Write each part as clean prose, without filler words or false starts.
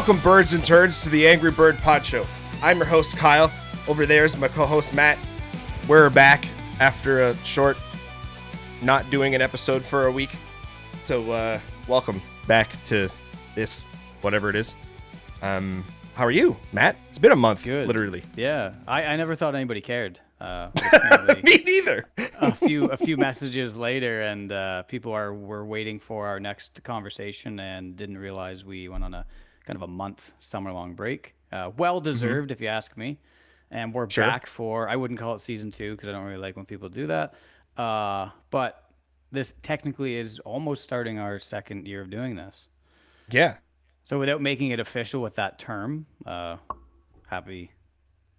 Welcome, birds and turds, to the Angry Bird Pod Show. I'm your host, Kyle. Over there is my co-host, Matt. We're back after a short not doing an episode for a week. So, welcome back to this, whatever it is. How are you, Matt? It's been a month, Good. Literally. Yeah, I never thought anybody cared. Me neither. a few messages later, and people were waiting for our next conversation and didn't realize we went on a kind of a month summer-long break. Well deserved, if you ask me. And we're back for, I wouldn't call it season 2 because I don't really like when people do that. But this technically is almost starting our second year of doing this. Yeah. So without making it official with that term, happy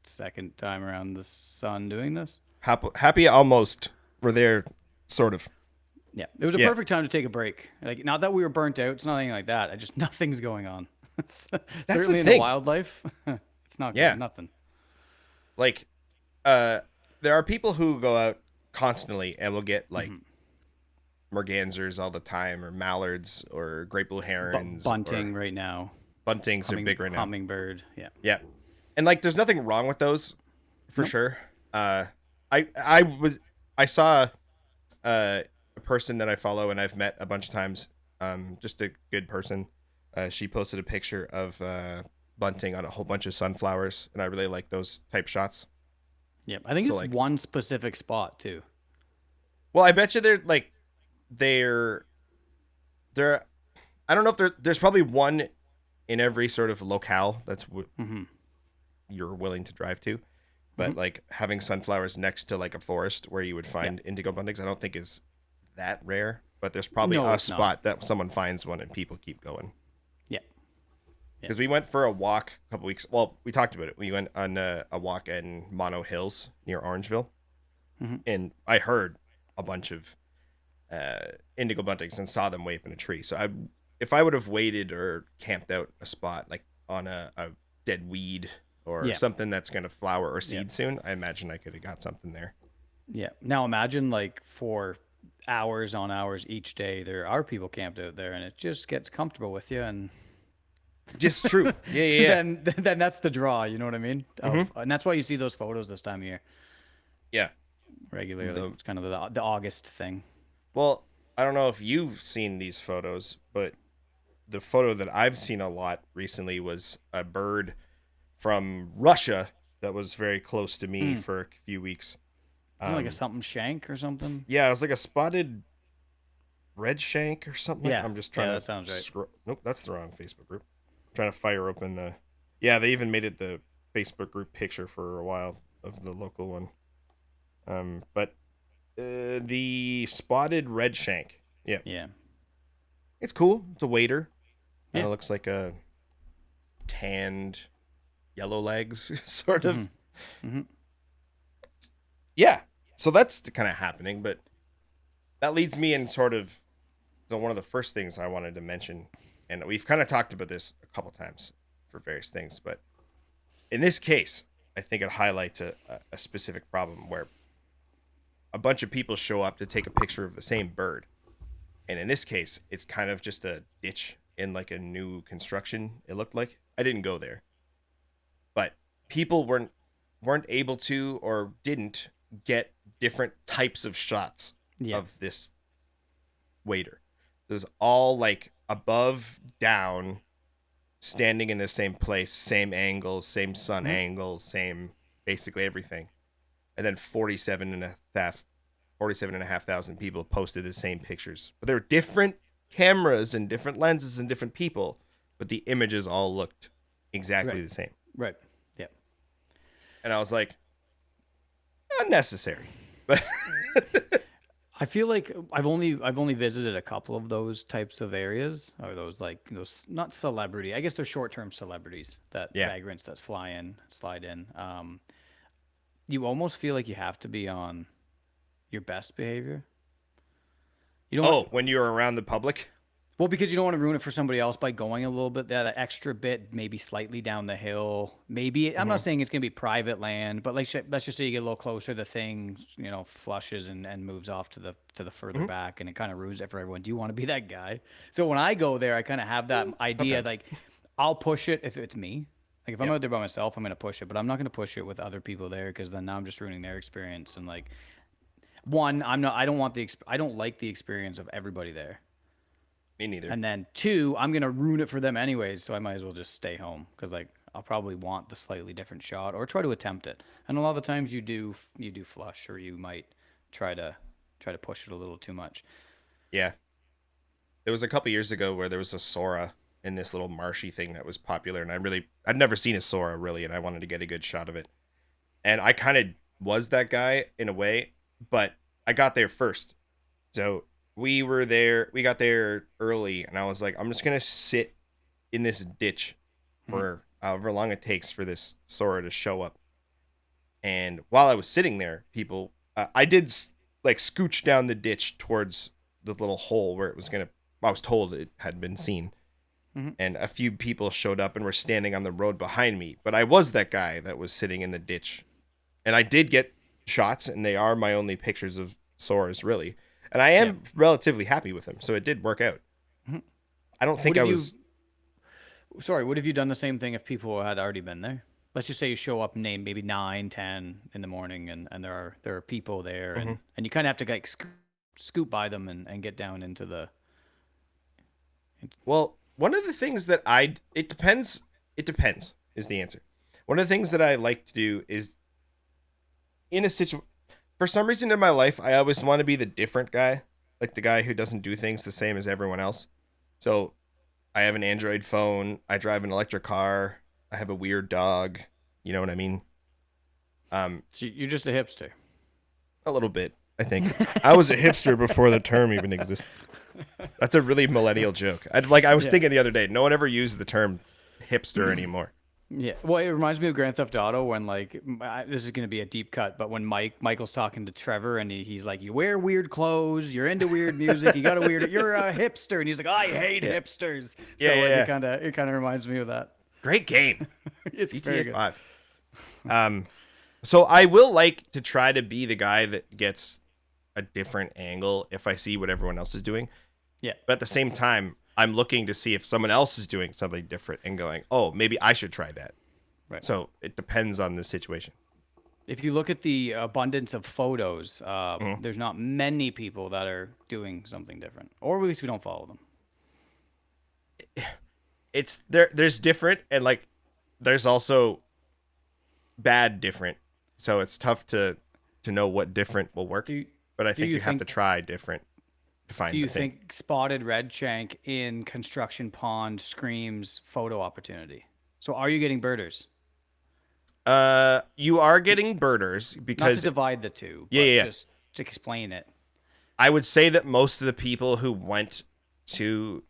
second time around the sun doing this. Happy almost. We're there, sort of. Yeah, it was a perfect time to take a break. Like, not that we were burnt out, it's nothing like that. Nothing's going on. Certainly in the wildlife, it's not good, nothing. Like, there are people who go out constantly and will get like mergansers all the time, or mallards, or great blue herons. Bunting right now. Buntings are big right now. Hummingbird, yeah. Yeah, and like, there's nothing wrong with those, for sure. I saw a person that I follow and I've met a bunch of times. Just a good person. She posted a picture of bunting on a whole bunch of sunflowers, and I really like those type shots. Yeah, I think it's one specific spot too. Well, I bet you they're I don't know if there's probably one in every sort of locale that's you're willing to drive to, but like having sunflowers next to like a forest where you would find indigo buntings, I don't think is that rare. But there's probably a spot that someone finds one and people keep going. Because we went for a walk a couple weeks. Well, we talked about it. We went on a walk in Mono Hills near Orangeville, and I heard a bunch of indigo buntings and saw them way up in a tree. So if I would have waited or camped out a spot like on a dead weed or something that's going to flower or seed soon, I imagine I could have got something there. Yeah. Now imagine like for hours on hours each day, there are people camped out there, and it just gets comfortable with you and. Just true. Yeah. Then that's the draw. You know what I mean? And that's why you see those photos this time of year. Yeah. Regularly. It's kind of the August thing. Well, I don't know if you've seen these photos, but the photo that I've seen a lot recently was a bird from Russia that was very close to me for a few weeks. Isn't it like a something shank or something? Yeah, it was like a spotted red shank or something. Yeah. I'm just trying to. That sounds right. Nope, that's the wrong Facebook group. Trying to fire open the. Yeah, they even made it the Facebook group picture for a while of the local one. But the spotted red shank. Yeah. Yeah. It's cool. It's a wader. Yeah. It looks like a tanned yellow legs, sort of. Yeah. So that's kind of happening, but that leads me in sort of one of the first things I wanted to mention. And we've kind of talked about this a couple times for various things, but in this case, I think it highlights a specific problem where a bunch of people show up to take a picture of the same bird. And in this case, it's kind of just a ditch in like a new construction, it looked like. I didn't go there. But people weren't able to or didn't get different types of shots of this wader. It was all like above, down, standing in the same place, same angle, same sun angle, same basically everything. And then 47,500 people posted the same pictures. But there were different cameras and different lenses and different people, but the images all looked exactly the same. Right. Yeah. And I was like, unnecessary. But I feel like I've only visited a couple of those types of areas, or those not celebrity. I guess they're short-term celebrities that vagrants that slide in. You almost feel like you have to be on your best behavior. You don't when you're around the public? Well, because you don't want to ruin it for somebody else by going a little bit, that extra bit, maybe slightly down the hill. Maybe, I'm not saying it's going to be private land, but let's just say you get a little closer, the thing, flushes and moves off to the further back, and it kind of ruins it for everyone. Do you want to be that guy? So when I go there, I kind of have that idea, like, I'll push it if it's me. Like if I'm Yep. out there by myself, I'm gonna push it, but I'm not gonna push it with other people there because then now I'm just ruining their experience. And like, one, I'm not. I don't want I don't like the experience of everybody there. Me neither. And then two, I'm gonna ruin it for them anyways, so I might as well just stay home because like I'll probably want the slightly different shot or try to attempt it. And a lot of the times you do flush or you might try to push it a little too much. Yeah. There was a couple years ago where there was a Sora in this little marshy thing that was popular, and I'd never seen a Sora really, and I wanted to get a good shot of it. And I kind of was that guy in a way, but I got there first. So we got there early, and I was like, I'm just gonna sit in this ditch for however long it takes for this Sora to show up. And while I was sitting there, I did like scooch down the ditch towards the little hole where it was gonna. I was told it had been seen, Mhm. and a few people showed up and were standing on the road behind me. But I was that guy that was sitting in the ditch, and I did get shots, and they are my only pictures of Soras really, and I Yeah. am relatively happy with them. So it did work out. Mhm. I don't Would think I have was. Sorry, would have you done the same thing if people had already been there? Let's just say you show up name maybe 9, 10 in the morning and there are people there Mhm. and you kind of have to like scoot by them and get down into the Well, one of the things that it depends. It depends is the answer. One of the things that I like to do is in a situation. For some reason in my life, I always want to be the different guy, like the guy who doesn't do things the same as everyone else. So I have an Android phone. I drive an electric car. I have a weird dog. You know what I mean? so you're just a hipster. A little bit. I think I was a hipster before the term even existed. That's a really millennial joke. I was Yeah. thinking the other day. No one ever used the term hipster anymore. Yeah. Well, it reminds me of Grand Theft Auto when like this is going to be a deep cut, but when Michael's talking to Trevor and he's like, "You wear weird clothes, you're into weird music, you got a weird, you're a hipster," and he's like, "I hate Yeah. hipsters." Yeah, So yeah, like yeah. it kind of reminds me of that. Great game. It's very GTA good. 5. So I will like to try to be the guy that gets a different angle if I see what everyone else is doing. Yeah. But at the same time, I'm looking to see if someone else is doing something different and going, oh, maybe I should try that. Right. So it depends on the situation. If you look at the abundance of photos, Mhm. there's not many people that are doing something different, or at least we don't follow them. It's there's different and like there's also bad different. So it's tough to know what different will work. Do you, But I do think you you have think to try different to find do you the thing. think spotted red shank in construction pond screams photo opportunity? So are you getting birders? You are getting birders Not to because divide the two, yeah, but yeah, yeah. just to explain it. I would say that most of the people who went to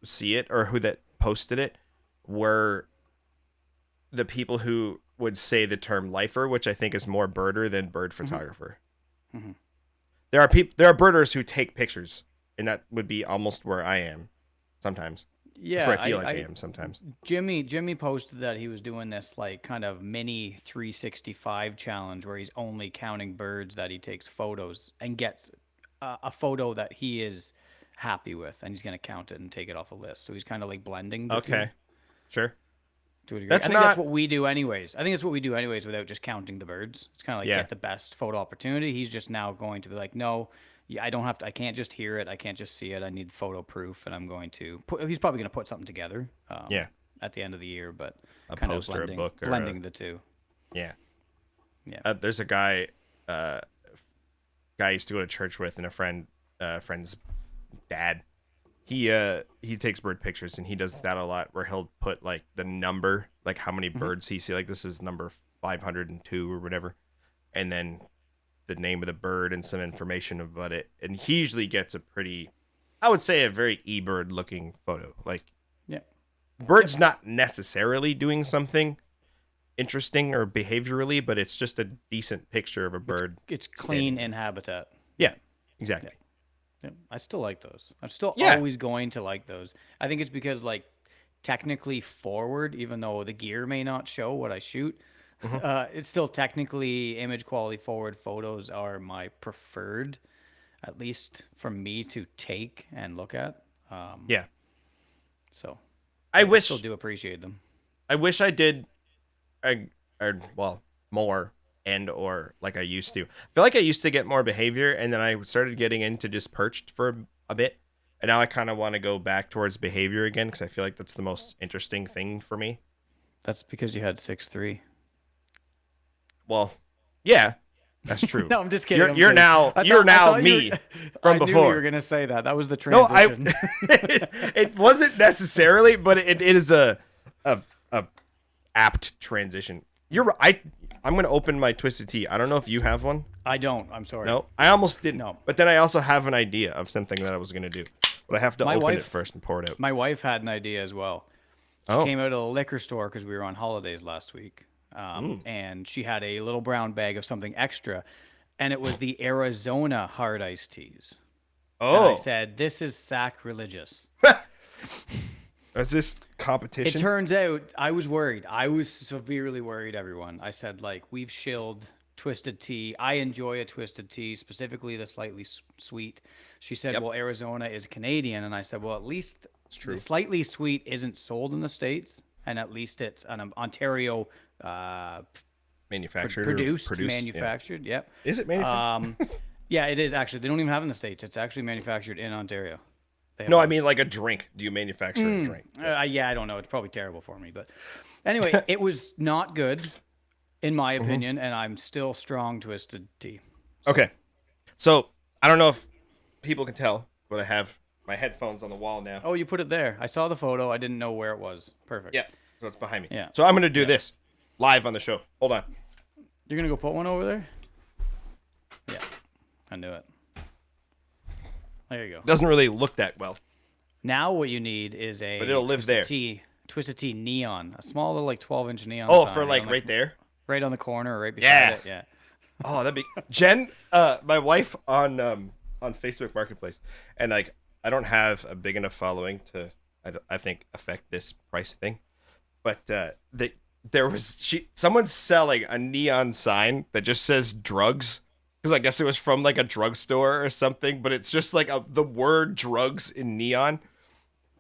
see it or who that posted it were the people who would say the term lifer, which I think is more birder than bird photographer. Mhm. There are birders who take pictures, and that would be almost where I am sometimes. That's Yeah, where I feel like I am sometimes. Jimmy posted that he was doing this like kind of mini 365 challenge where he's only counting birds that he takes photos and gets a photo that he is happy with, and he's gonna count it and take it off a list. So he's kind of like blending the two Okay, sure. to a degree. That's I think that's not what we do anyways. I think that's what we do anyways without just counting the birds. It's kind of like yeah. get the best photo opportunity. He's just now going to be like, no, yeah, I don't have to. I can't just hear it. I can't just see it. I need photo proof, and I'm going to put. He's probably going to put something together. Yeah. At the end of the year, but A kind of post or a blending, book or blending the two. Yeah. Yeah. There's a guy I used to go to church with, and a friend's dad. He takes bird pictures, and he does that a lot where he'll put like the number, like how many birds he see, like this is number 502 or whatever, and then the name of the bird and some information about it. And he usually gets a pretty, I would say, a very e-bird looking photo. Like Yeah. bird's not necessarily doing something interesting or behaviorally, but it's just a decent picture of a bird. It's clean standing. in habitat. Yeah, exactly. Yeah. I still like those. I'm still Yeah. always going to like those. I think it's because like technically forward, even though the gear may not show what I shoot, it's still technically image quality forward photos are my preferred, at least for me to take and look at. Yeah. So I I still wish do appreciate them. I wish I did, well, more or like I used to. I feel like I used to get more behavior, and then I started getting into just perched for a bit, and now I kind of want to go back towards behavior again because I feel like that's the most interesting thing for me. That's because you had 6'3". Well, yeah, that's true. No, I'm just kidding. You're I'm you're kidding. now I you're thought- I now thought you me were- from I knew before. you were gonna say that. That was the No, transition. it wasn't necessarily, but it is a apt transition. I'm gonna open my Twisted Tea. I don't know if you have one. I don't. I'm sorry. No, I almost didn't. No. But then I also have an idea of something that I was gonna do, but I have to My open it wife- first and pour it out. My wife had an idea as well. She Oh. came out of the liquor store because we were on holidays last week, and she had a little brown bag of something extra, and it was the Arizona hard iced teas. And I Oh, said, "This is sacrilegious." is this It competition? turns out I was worried. I was severely worried, everyone. I said, like, we've shilled twisted tea. I enjoy a twisted tea, specifically the slightly sweet. She said, Yep. well, Arizona is Canadian. And I said, well, at least true. the slightly sweet isn't sold in the States. And at least it's an Ontario Manufactured, or produced, yeah. manufactured. Yep. Is it manufactured? Yeah, it is actually. They don't even have it in the States. It's actually manufactured in Ontario. They have No, a- I mean like a drink. Do you manufacture a drink? yeah, I don't know. It's probably terrible for me, but anyway, it was not good, in my opinion, and I'm still strong twisted tea. Okay, so I don't know if people can tell, but I have my headphones on the wall now. Oh, you put it there. I saw the photo. I didn't know where it was. Perfect. Yeah, so it's behind me. Yeah. So I'm gonna do this live on the show. Hold on. You're gonna go put one over there? Yeah, I knew it. There you go. Doesn't really look that well. Now what you need is a But it'll live there. Twisted tea neon, a small little like 12-inch neon. Oh, sign for like on right there. right on the corner, or right beside Yeah. it. Yeah. Oh, that'd be Jen. My wife on Facebook Marketplace, and like I don't have a big enough following to I think affect this price thing, but someone's selling a neon sign that just says drugs. Because I guess it was from like a drugstore or something, but it's just like the word drugs in neon.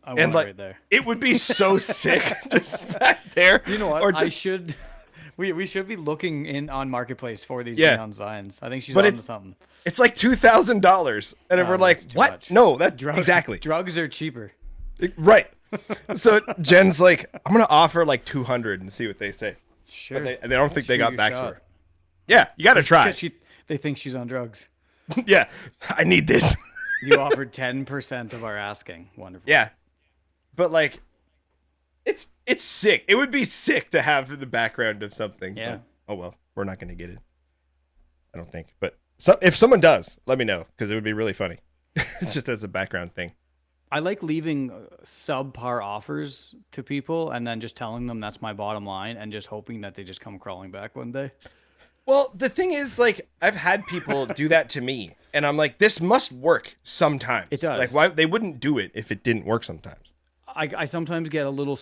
I want And it like right there. it would be so sick just back there. You know what? Or I just, should. We should be looking in on Marketplace for these Yeah. neon signs. I think she's But on to it's- something. it's like $2,000, and No, we're like, that's too what? much. No, that exactly Drugs are cheaper. right. So Jen's like, I'm gonna offer like 200 and see what they say. Sure. But they don't think they Shoot got your back to shot. her. Yeah, you gotta try. Because they think she's on drugs. Yeah, I need this. You offered 10% of our asking. Wonderful. Yeah, but like, it's sick. It would be sick to have the background of something. Yeah. But, oh well, we're not gonna get it. I don't think. But if someone does, let me know because it would be really funny, just as a background thing. I like leaving subpar offers to people and then just telling them that's my bottom line and just hoping that they just come crawling back one day. Well, the thing is, like, I've had people do that to me, and I'm like, this must work sometimes. It does. Like, why they wouldn't do it if it didn't work sometimes. I sometimes get a little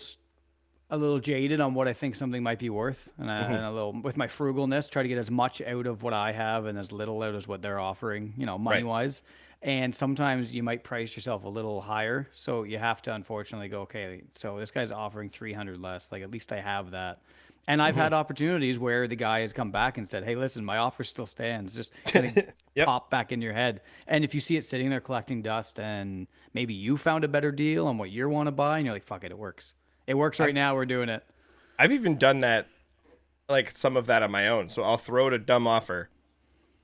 jaded on what I think something might be worth, and, and a little with my frugalness, try to get as much out of what I have and as little out as what they're offering, money wise. And sometimes you might price yourself a little higher, so you have to unfortunately go, okay, so this guy's offering 300 less, like at least I have that. And I've had opportunities where the guy has come back and said, hey, listen, my offer still stands. Just kind of Yep. pop back in your head. And if you see it sitting there collecting dust and maybe you found a better deal on what you want to buy and you're like, fuck it, it works. It works right now. We're doing it. I've even done that, like some of that on my own. So I'll throw out a dumb offer,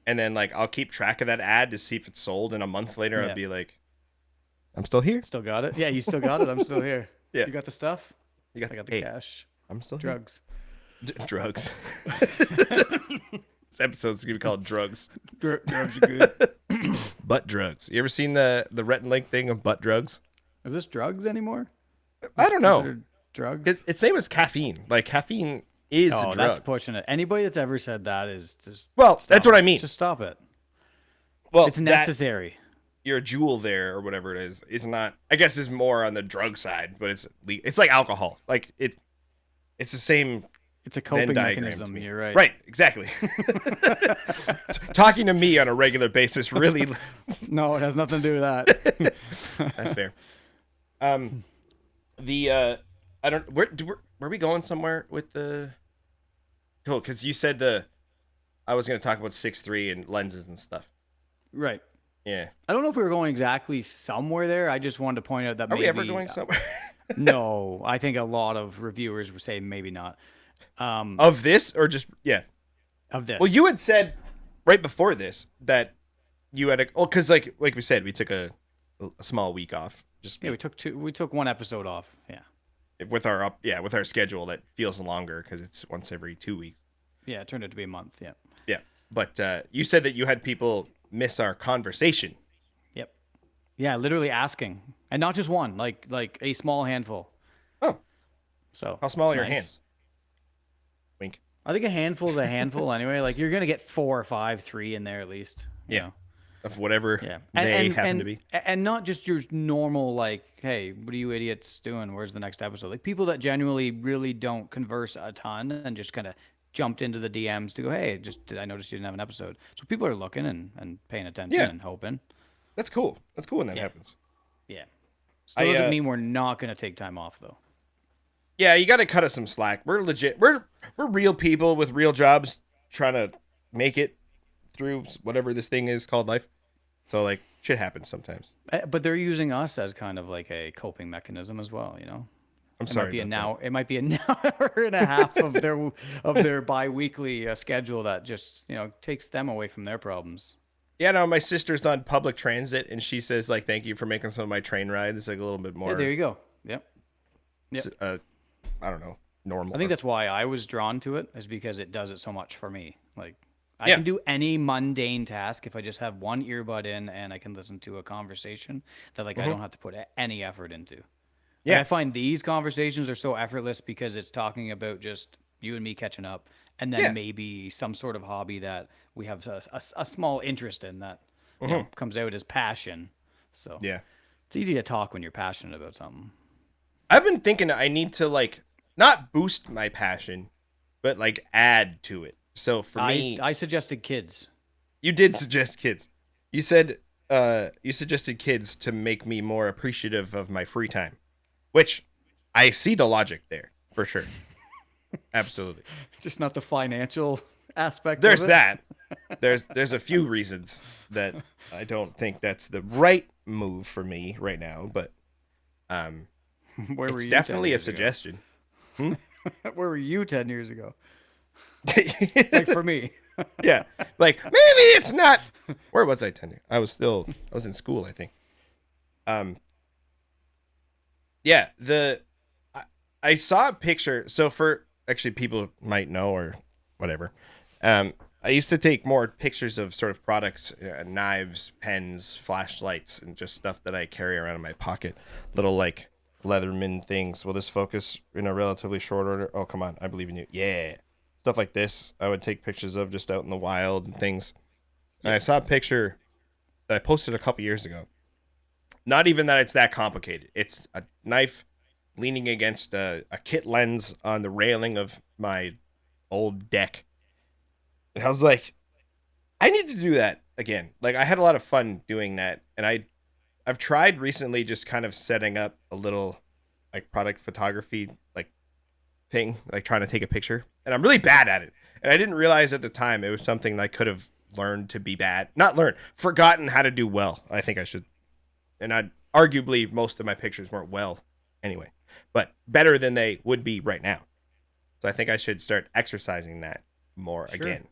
and then like I'll keep track of that ad to see if it's sold. And a month later, Yeah. I'll be like, I'm still here. Still got it? Yeah, you still got it. I'm still here. Yeah. You got the stuff? You got I got the hey, cash. I'm still Drugs. here. Drugs. This episode's gonna be called drugs. Drugs are good. Butt drugs. You ever seen the Rhett and Link thing of butt drugs? Is this drugs anymore? I don't know. Considered drugs? It's same as caffeine. Like caffeine is a Oh, drug. that's pushing it. Anybody that's ever said that is just Well, stop that's what it. I mean. Just stop it. Well, It's that- necessary. Your jewel there or whatever it is not. I guess is more on the drug side, but it's like alcohol. Like it's the same. It's a Venn coping diagram to mechanism. me. You're right. Right, exactly. Talking to me on a regular basis really No, it has nothing to do with that. that's fair. The I don't. Were we going somewhere with the? Cool, because you said I was going to talk about 6.3 and lenses and stuff. Right. Yeah. I don't know if we were going exactly somewhere there. I just wanted to point out that Are we ever maybe going somewhere? no. I think a lot of reviewers would say maybe not. Of this or just yeah. Of this. Well, you had said right before this that you had because like we said, we took a small week off. Just Yeah, we took one episode off. Yeah. with our schedule that feels longer because it's once every 2 weeks. Yeah, it turned out to be a month. Yeah. Yeah, but you said that you had people miss our conversation. Yep. Yeah, literally asking, and not just one, like a small handful. Oh, So how small it's are your nice. hands? Wink. I think a handful is a handful anyway. Like you're gonna get 4 or 5, 3 in there at least. You Yeah. know? Of whatever Yeah. they happen to be. And not just your normal like, hey, what are you idiots doing? Where's the next episode? Like people that genuinely really don't converse a ton and just kind of jumped into the DMs to go, hey, I noticed you didn't have an episode. So people are looking and paying attention Yeah. and hoping. That's cool. That's cool when that Yeah. happens. Yeah. Still I, doesn't mean we're not gonna take time off though. Yeah, you got to cut us some slack. We're legit. We're real people with real jobs trying to make it through whatever this thing is called life. So like shit happens sometimes. But they're using us as kind of like a coping mechanism as well, you know. I'm It sorry. might be about it might be an hour and a half of their biweekly schedule that just takes them away from their problems. Yeah, no, my sister's on public transit and she says like thank you for making some of my train rides like a little bit more. Yeah, there you go. Yep. I don't know, normal. I think that's why I was drawn to it, is because it does it so much for me. Like I Yeah. can do any mundane task if I just have one earbud in and I can listen to a conversation that I don't have to put any effort into. Yeah. I find these conversations are so effortless because it's talking about just you and me catching up, and then Yeah. maybe some sort of hobby that we have a small interest in that comes out as passion. So Yeah. it's easy to talk when you're passionate about something. I've been thinking I need to like not boost my passion, but like add to it. So for me, I suggested kids. you did suggest kids. You said you suggested kids to make me more appreciative of my free time, which I see the logic there for sure. Absolutely. Just not the financial aspect. There's of it. that. There's a few reasons that I don't think that's the right move for me right now, but Where were it's you 10 definitely a years ago? suggestion. Where were you 10 years ago? Like for me. Yeah, like maybe it's not. Where was I 10 years? I was in school, I think. Yeah, I saw a picture. So for actually people might know or whatever. I used to take more pictures of sort of products, knives, pens, flashlights, and just stuff that I carry around in my pocket. Little like Leatherman things. Will this focus in a relatively short order? Oh, come on. I believe in you. Yeah. Stuff like this I would take pictures of just out in the wild and things. And I saw a picture that I posted a couple years ago. Not even that it's that complicated. It's a knife leaning against a kit lens on the railing of my old deck. And I was like, I need to do that again. Like I had a lot of fun doing that. And I've tried recently just kind of setting up a little like product photography like thing, like trying to take a picture. And I'm really bad at it. And I didn't realize at the time it was something that I could have learned to be bad. Not learned, forgotten how to do well. I think I should. And arguably most of my pictures weren't well anyway, but better than they would be right now. So I think I should start exercising that more again.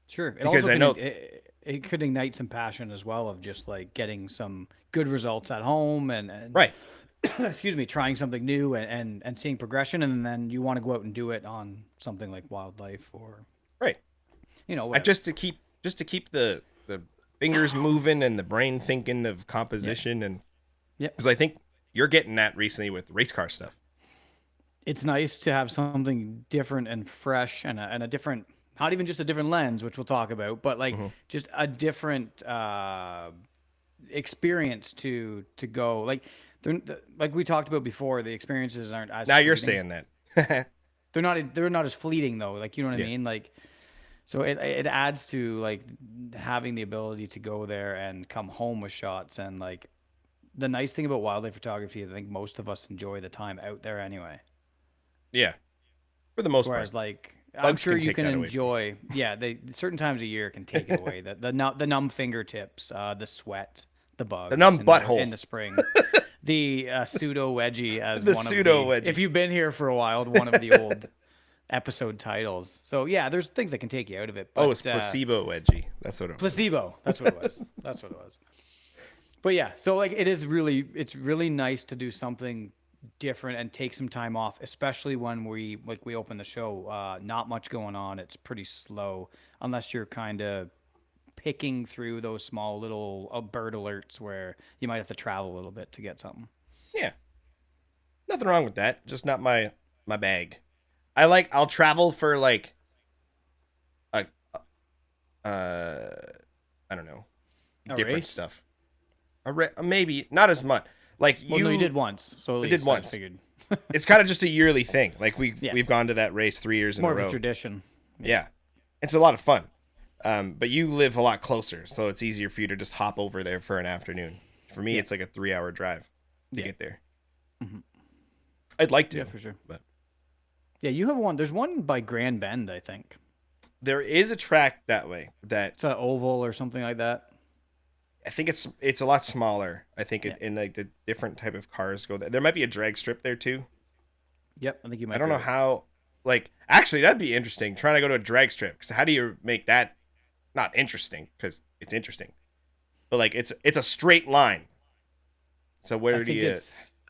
Sure. It Because also I know- it could ignite some passion as well of just like getting some good results at home and Right. excuse me, trying something new and seeing progression, and then you want to go out and do it on something like wildlife or Right. whatever. Just to keep the fingers moving and the brain thinking of composition and Yep. because I think you're getting that recently with race car stuff. It's nice to have something different and fresh and a different, not even just a different lens, which we'll talk about, but like just a different experience to go. Like like we talked about before, the experiences aren't as Now you're fleeting. saying that. They're not as fleeting though. Like, you know what I Yeah. mean? Like, so it adds to like having the ability to go there and come home with shots. And like the nice thing about wildlife photography, I think most of us enjoy the time out there anyway. Yeah, for the most part. Whereas like I'm Bugs sure can you take can that away from enjoy, yeah, they certain times of year can take it away. The numb fingertips, the sweat, the the bugs numb in butthole. the spring, the pseudo wedgie as The one of pseudo the, if wedgie. you've been here for a while, one of the old episode titles. So yeah, there's things that can take you out of it, Oh, it's but placebo wedgie. That's what it was. placebo, that's what it was. That's what it was. But yeah, so like it's really nice to do something different and take some time off, especially when we open the show. Not much going on. It's pretty slow unless you're kind of picking through those small little bird alerts where you might have to travel a little bit to get something. Yeah, nothing wrong with that. Just not my bag. I'll travel for like a I don't know, A different race? stuff. Maybe not as much. Like Well, no, you did once, so at I least did I once. figured. It's kind of just a yearly thing. Like Yeah. we've gone to that race 3 years in More a of a row. tradition. Yeah, it's a lot of fun. But you live a lot closer, so it's easier for you to just hop over there for an afternoon. For me, it's like a 3-hour drive to get there. I'd like to, Yeah, for sure. but Yeah, you have one. There's one by Grand Bend, I think. there is a track that way that It's an oval or something like that. I think it's a lot smaller. I think Yeah. in like the different type of cars go there. There might be a drag strip there too. Yep, I think you might. I don't be know right. how. Like, actually, that'd be interesting. Trying to go to a drag strip. Because how do you make that not interesting? Because it's interesting, but like it's a straight line. So where do you?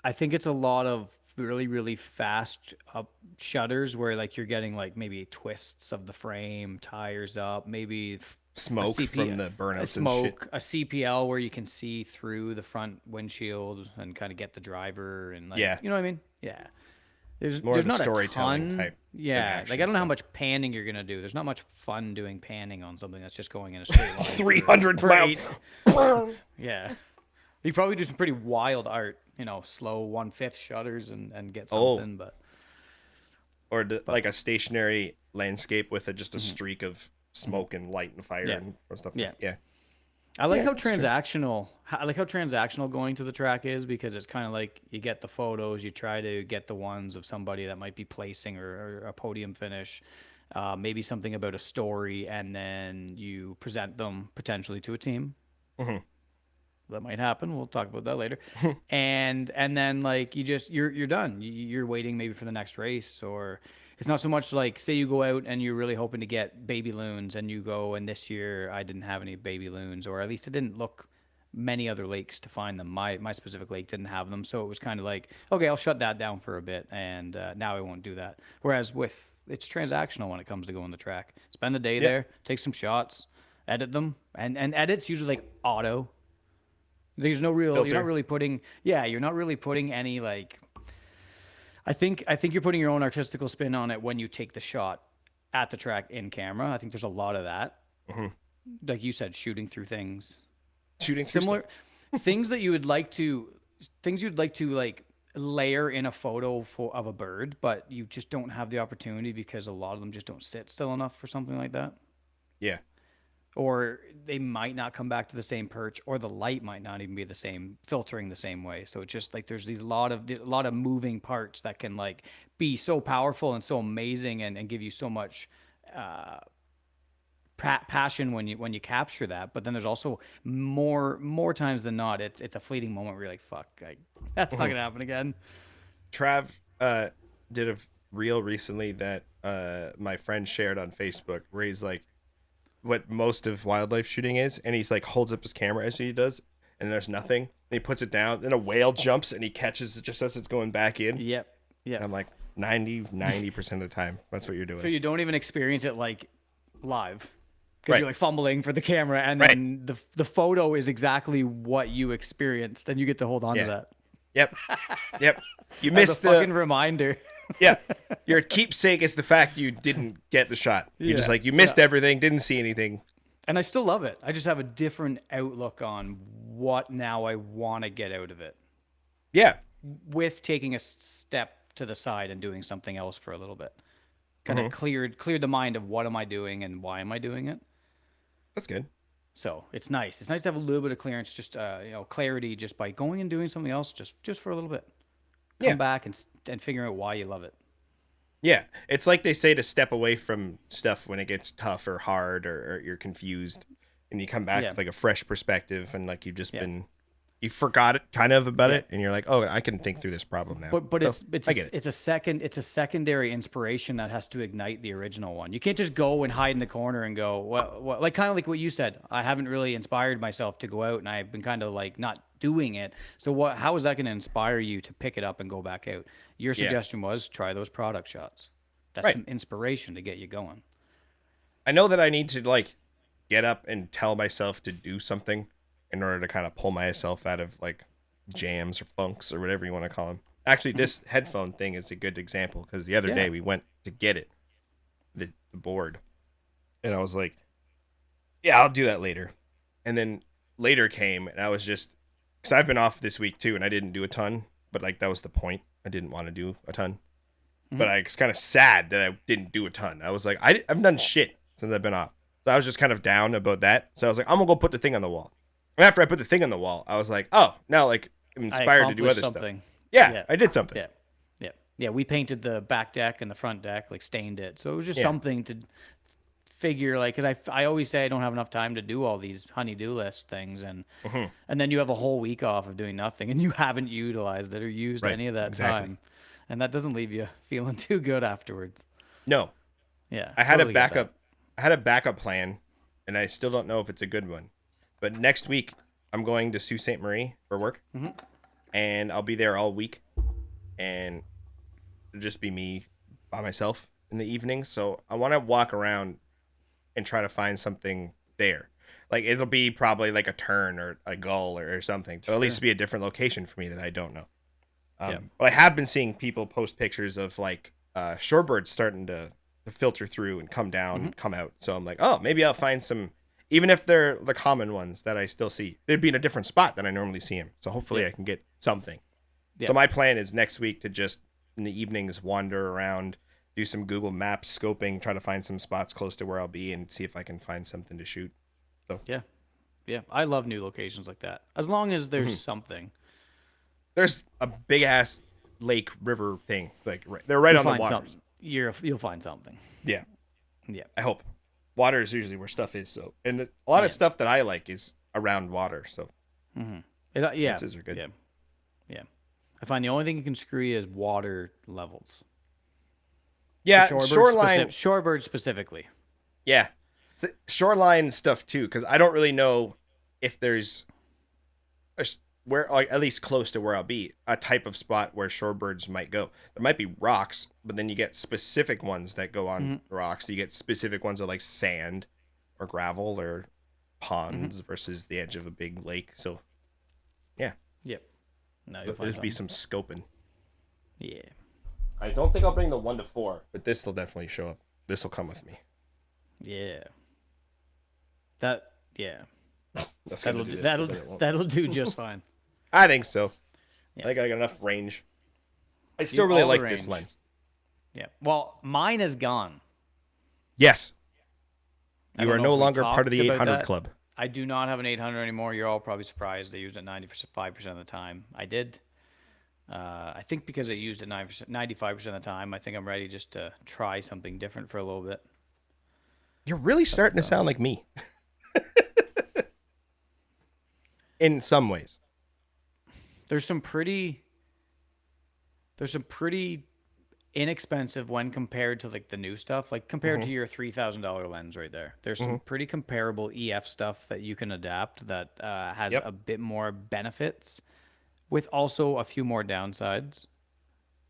I think it's a lot of really fast up shutters where like you're getting like maybe twists of the frame, tires up, maybe Smoke from the a burnouts and shit. smoke, a CPL where you can see through the front windshield and kind of get the driver and like Yeah, you know what I mean? Yeah. more There's of the not a storytelling ton. type. Than Yeah, like action I don't know how stuff. much panning you're gonna do. There's not much fun doing panning on something that's just going in a straight line. 300 for miles. Yeah, you probably do some pretty wild art. You know, slow 1/5 shutters and get Oh. something. Or like a stationary landscape with just a streak of smoke and light and fire Yeah. and stuff. Yeah. Yeah. I like Yeah, how that's true. transactional. I like how transactional going to the track is because it's kind of like you get the photos, you try to get the ones of somebody that might be placing or a podium finish, maybe something about a story, and then you present them potentially to a team. Mhm. That might happen. We'll talk about that later. And then like you're done. You're waiting maybe for the next race, or it's not so much like say you go out and you're really hoping to get baby loons and you go and this year I didn't have any baby loons, or at least it didn't look many other lakes to find them. My specific lake didn't have them, so it was kind of like okay, I'll shut that down for a bit, and now I won't do that. Whereas with it's transactional when it comes to going the track. Spend the day Yep. there, take some shots, edit them, and edits usually like auto. There's no real. You're Filter. not really putting. Yeah, you're not really putting any like. I think you're putting your own artistical spin on it when you take the shot at the track in camera. I think there's a lot of that. Like you said, shooting through things. Shooting through Similar stuff. things you'd like to like layer in a photo of a bird, but you just don't have the opportunity because a lot of them just don't sit still enough for something like that. Yeah. Or they might not come back to the same perch, or the light might not even be the same, filtering the same way. So it's just like there's these lot of moving parts that can like be so powerful and so amazing and give you so much passion when you capture that. But then there's also more times than not, it's a fleeting moment where you're like, fuck, that's not gonna happen again. Trav did a reel recently that my friend shared on Facebook where he's like what most of wildlife shooting is, and he's like holds up his camera as he does, and there's nothing. And he puts it down, then a whale jumps and he catches it just as it's going back in. Yep. And I'm like 90% of the time that's what you're doing. So you don't even experience it like live because Right. you're like fumbling for the camera, and Right. then the photo is exactly what you experienced, and you get to hold on Yeah. to that. Yep. Yep. You As a missed fucking the reminder. yeah. Your keepsake is the fact you didn't get the shot. You're just Yeah. like you missed everything, didn't see anything. And I still love it. I just have a different outlook on what now I want to get out of it, Yeah. with taking a step to the side and doing something else for a little bit. Kind of cleared the mind of what am I doing and why am I doing it. That's good. So it's nice. It's nice to have a little bit of clearance, just clarity, just by going and doing something else, just for a little bit. Come Yeah. back and figuring out why you love it. Yeah, it's like they say to step away from stuff when it gets tough or hard or you're confused, and you come back Yeah, with like a fresh perspective and like you've just yeah. been you forgot it kind of about Yeah. it, and you're like, oh, I can think through this problem now. But So I get it. it's a secondary inspiration that has to ignite the original one. You can't just go and hide in the corner and go, well, like kind of like what you said. I haven't really inspired myself to go out, and I've been kind of like not doing it. So what? How is that going to inspire you to pick it up and go back out? Your Yeah, suggestion was try those product shots. That's right. some inspiration to get you going. I know that I need to like get up and tell myself to do something in order to kind of pull myself out of like jams or funks or whatever you want to call them. Actually, this headphone thing is a good example because the other Yeah. day we went to get it, the board, and I was like, yeah, I'll do that later. And then later came, and I was just because I've been off this week too, and I didn't do a ton, but like that was the point. I didn't want to do a ton, but I was kind of sad that I didn't do a ton. I was like, I've done shit since I've been off, so I was just kind of down about that. So I was like, I'm gonna go put the thing on the wall. And after I put the thing on the wall, I was like, oh, now like I'm I inspired to do accomplished other something. stuff. Yeah, Yeah. I did something. Yeah. Yeah. Yeah. We painted the back deck and the front deck, like stained it. So it was just Yeah. something to figure, like, because I always say I don't have enough time to do all these honey-do list things. And then you have a whole week off of doing nothing and you haven't utilized it or used Right, any of that exactly. time. And that doesn't leave you feeling too good afterwards. No, Yeah. I had Totally a get that. backup. I had a backup plan, and I still don't know if it's a good one. But next week, I'm going to Sault Ste. Marie for work, and I'll be there all week, and it'll just be me by myself in the evenings. So I want to walk around and try to find something there. Like it'll be probably like a tern or a gull or something, but at least be a different location for me that I don't know. Yeah. But I have been seeing people post pictures of like shorebirds starting to filter through and come down and come out. So I'm like, oh, maybe I'll find some, even if they're the common ones that I still see. They'd be in a different spot than I normally see them. So hopefully Yeah. I can get something. Yeah. So my plan is next week to just in the evenings wander around, do some Google Maps scoping, try to find some spots close to where I'll be, and see if I can find something to shoot. So Yeah. Yeah. I love new locations like that. As long as there's something. there's a big ass lake river thing, like they're right You'll on the find water. something. You'll find something. Yeah, Yeah. I hope. Water is usually where stuff is. So, and a lot of stuff that I like is around water. So, Yeah. chances are good. Yeah. Yeah. I find the only thing you can screw you is water levels. Yeah, Shorebird shorebird specifically. Yeah, shoreline stuff too, because I don't really know if there's where, like at least close to where I'll be, a type of spot where shorebirds might go. There might be rocks, but then you get specific ones that go on rocks. You get specific ones that like sand or gravel or ponds versus the edge of a big lake. So, yeah, Yep. No, you'll there'll find just be something. some scoping. Yeah. I don't think I'll bring the 1 to 4, but this will definitely show up. This will come with me. Yeah. That. Yeah. That's gonna That'll do do, this, that'll but then it won't. that'll do just fine. I think so. Yeah. I think I got enough range. I still You- really all the like this range. lens. Yeah. Well, mine is gone. Yes. I You don't are know no if we longer part of the talked about 800 that. club. I do not have an 800 anymore. You're all probably surprised. I used it 95% of the time. I did. I think because I used it 95% of the time, I think I'm ready just to try something different for a little bit. You're really starting to sound like me. In some ways. There's some pretty inexpensive when compared to like the new stuff, like compared to your $3,000 lens right there. There's some pretty comparable EF stuff that you can adapt that has Yep. a bit more benefits with also a few more downsides.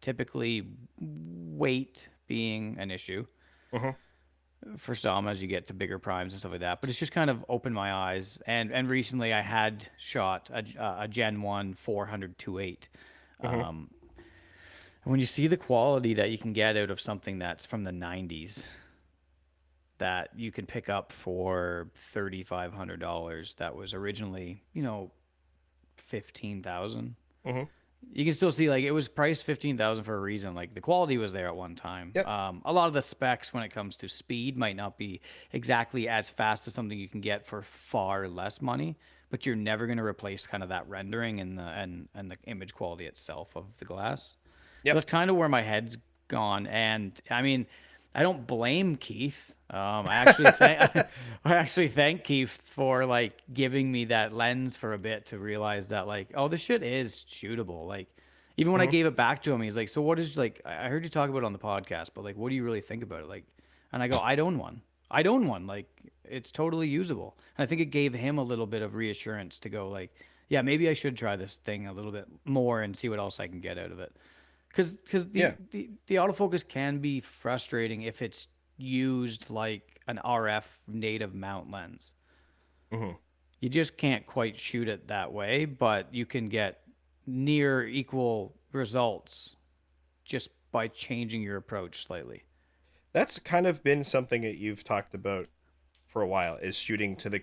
Typically, weight being an issue for some as you get to bigger primes and stuff like that. But it's just kind of opened my eyes. And recently I had shot a Gen 1 400 2.8. And when you see the quality that you can get out of something that's from the 90s that you can pick up for $3,500 that was originally, $15,000. You can still see like it was priced $15,000 for a reason. Like the quality was there at one time. Yep. A lot of the specs when it comes to speed might not be exactly as fast as something you can get for far less money, but you're never going to replace kind of that rendering and the image quality itself of the glass. Yep. So that's kind of where my head's gone. And I mean, I don't blame Keith. I actually thank I actually thank Keith for like giving me that lens for a bit to realize that like, oh, this shit is shootable. Like, even when I Hmm. gave it back to him, he's like, so what is like? I heard you talk about it on the podcast, but like, what do you really think about it? Like, and I go, I'd own one. I'd own one. Like, it's totally usable. And I think it gave him a little bit of reassurance to go like, yeah, maybe I should try this thing a little bit more and see what else I can get out of it. Because Yeah. the autofocus can be frustrating if it's used like an RF native mount lens. Hmm. You just can't quite shoot it that way, but you can get near equal results just by changing your approach slightly. That's kind of been something that you've talked about for a while, is shooting to the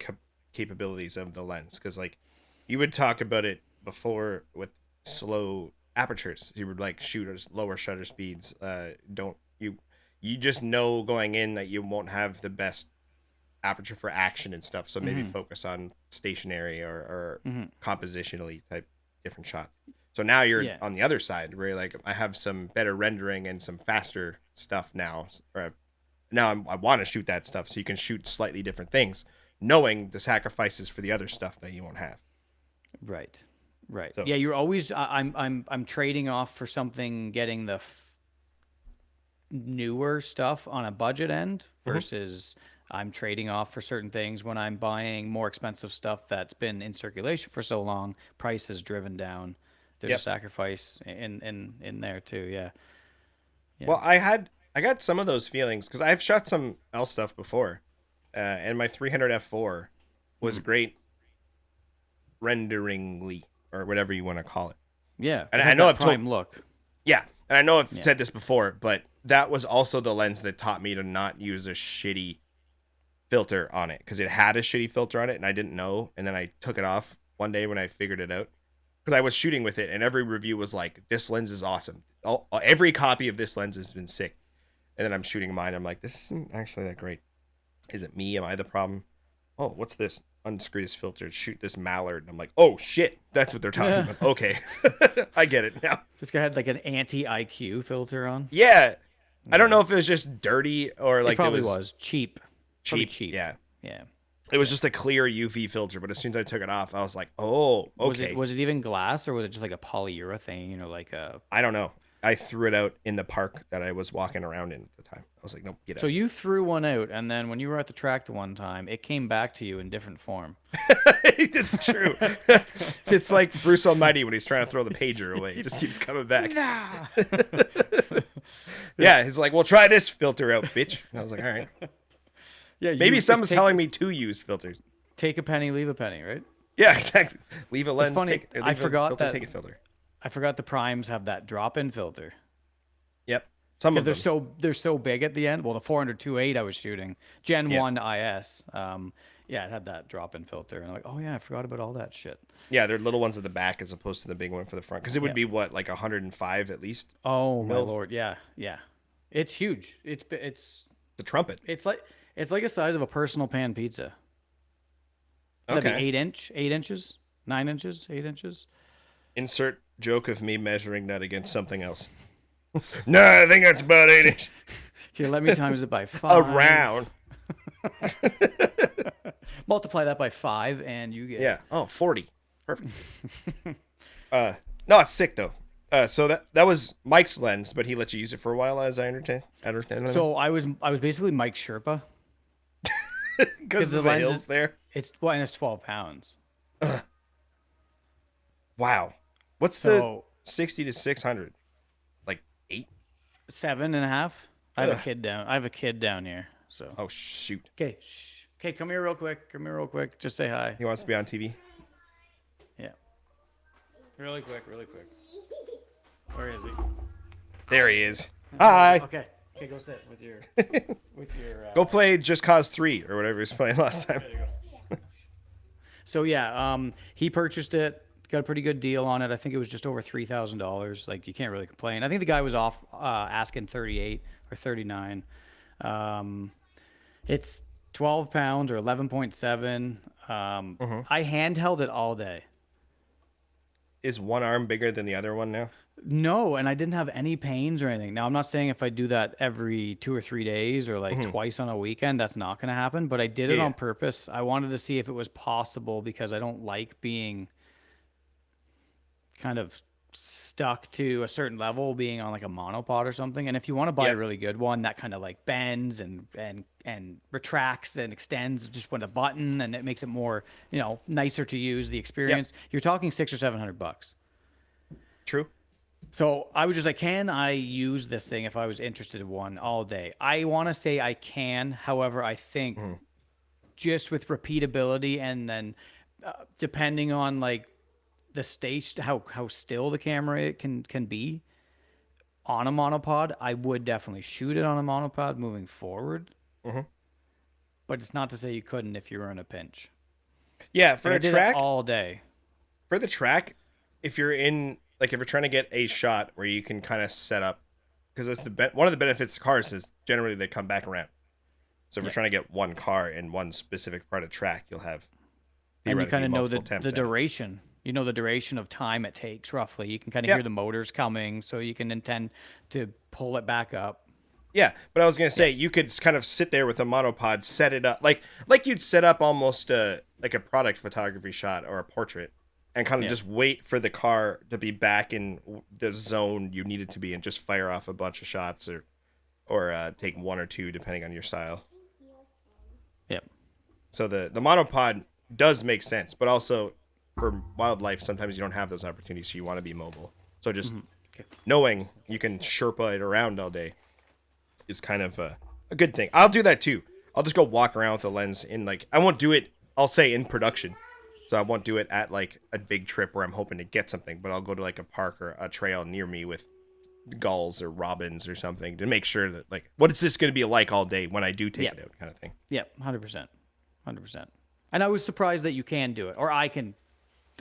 capabilities of the lens, because like you would talk about it before with slow apertures. You would like shoot at lower shutter speeds. Don't you? You just know going in that you won't have the best aperture for action and stuff. So maybe Hmm. focus on stationary or Hmm. compositionally type different shots. So now you're Yeah. on the other side where you're like, I have some better rendering and some faster stuff now. Or now I want to shoot that stuff, so you can shoot slightly different things, knowing the sacrifices for the other stuff that you won't have. Right. Right. So Yeah, you're always I'm trading off for something getting the newer stuff on a budget end mhm. versus I'm trading off for certain things when I'm buying more expensive stuff that's been in circulation for so long, price has driven down. There's a Yep. sacrifice in there too. Yeah. Yeah. Well, I got some of those feelings because I've shot some L stuff before, and my 300 f4 was Mhm. great renderingly, or whatever you want to call it. Yeah. And It I has know that I've told prime look. Yeah, and I know I've Yeah. said this before, but that was also the lens that taught me to not use a shitty filter on it, because it had a shitty filter on it and I didn't know, and then I took it off one day when I figured it out, because I was shooting with it and every review was like, this lens is awesome. Every copy of this lens has been sick. And then I'm shooting mine. I'm like, this isn't actually that great. Is it me? Am I the problem? Oh, what's this? Unscrew this filter. Shoot this mallard. And I'm like, oh shit, that's what they're talking about. Okay, I get it now. This guy had like an anti IQ filter on. Yeah, I don't Yeah. know if it was just dirty or It like it probably was was cheap. Probably cheap. cheap. Yeah, Yeah. it was Yeah. just a clear UV filter. But as soon as I took it off, I was like, oh, Was it okay. was it even glass or was it just like a polyurethane or like a I don't know. I threw it out in the park that I was walking around in at the time. I was like, nope, get So out. you threw one out, and then when you were at the track the one time, it came back to you in different form. It's true. It's like Bruce Almighty when he's trying to throw the pager away. It just keeps coming back. Nah. Yeah, he's like, well, try this filter out, bitch. And I was like, all right. Yeah, Maybe you someone's take, telling me to use filters. take a penny, leave a penny, right? Yeah, exactly. Leave a lens, funny, take, leave I a forgot filter, that- take a filter. I forgot the primes have that drop-in filter Yep. Some of because them. they're so big at the end. Well, the 400-2.8 I was shooting Gen Yeah. 1 IS. Yeah, it had that drop-in filter, and I'm like, oh yeah, I forgot about all that shit. Yeah, they're little ones at the back as opposed to the big one for the front. Because it would Yeah. be what, like 105 at least? Oh my Mil? lord, yeah, yeah. It's huge. It's The trumpet. it's like the size of a personal pan pizza. That'd be Okay. 8 inches, 9 inches, 8 inches. Insert joke of me measuring that against something else. No, I think that's about 8 inches. Here, let me times it by 5. Around. Multiply that by 5, and you get Yeah. Oh, 40. Perfect. No, it's sick though. So that was Mike's lens, but he let you use it for a while, as I understand. So I was basically Mike Sherpa. because the the lens hills is- there. And it's 12 pounds. Wow. What's So the 60 to 600? Like 8? 7.5. I have a Ugh. kid down. I have a kid down here. So Oh shoot. okay, shh. Okay, come here real quick. Come here real quick. Just say hi. He wants to be on TV. Yeah. Really quick. Really quick. Where is he? There he is. Hi. Okay. Okay, go sit with your Go play Just Cause 3 or whatever he was playing last time. There you go. So yeah, he purchased it, got a pretty good deal on it. I think it was just over $3,000. Like you can't really complain. I think the guy was off asking 38 or 39. It's 12 pounds or 11.7. I handheld it all day. is one arm bigger than the other one now? No, and I didn't have any pains or anything. Now, I'm not saying if I do that every 2 or 3 days or like Hmm. twice on a weekend, that's not going to happen, but I did Yeah, it yeah, on purpose. I wanted to see if it was possible because I don't like being kind of stuck to a certain level being on like a monopod or something. And if you want to buy a yep, really good one that kind of like bends and retracts and extends just with a button and it makes it more, nicer to use the yep. experience, you're talking 600 or 700 bucks. True. So I was just like, can I use this thing if I was interested in one all day? I want to say I can. However, I think Hmm. just with repeatability and then depending on like the stage, how still the camera can be on a monopod, I would definitely shoot it on a monopod moving forward. Hmm. But it's not to say you couldn't if you were in a pinch. Yeah, Like I did it all day. for the track, if you're in like if you're trying to get a shot where you can kind of set up, because that's one of the benefits of cars is generally they come back around. So if we're Yeah. trying to get one car in one specific part of track, you'll have And you kind theoretically of know multiple the attempts at it. duration. You know the duration of time it takes roughly. You can kind of hear Yep. the motors coming, so you can intend to pull it back up. Yeah, but I was gonna Yeah, say you could kind of sit there with a monopod, set it up like you'd set up almost like a product photography shot or a portrait, and kind of yeah. just wait for the car to be back in the zone you need it to be, and just fire off a bunch of shots or take one or two depending on your style. Yep. So the monopod does make sense, but also for wildlife sometimes you don't have those opportunities, so you want to be mobile. So just Okay. knowing you can Sherpa it around all day is kind of a good thing. I'll do that too. I'll just go walk around with a lens in like I won't do it. I'll say in production, so I won't do it at like a big trip where I'm hoping to get something. But I'll go to like a park or a trail near me with gulls or robins or something to make sure that like what is this going to be like all day when I do take Yep. it out, kind of thing. Yep. 100%. 100%. And I was surprised that you can do it, or I can.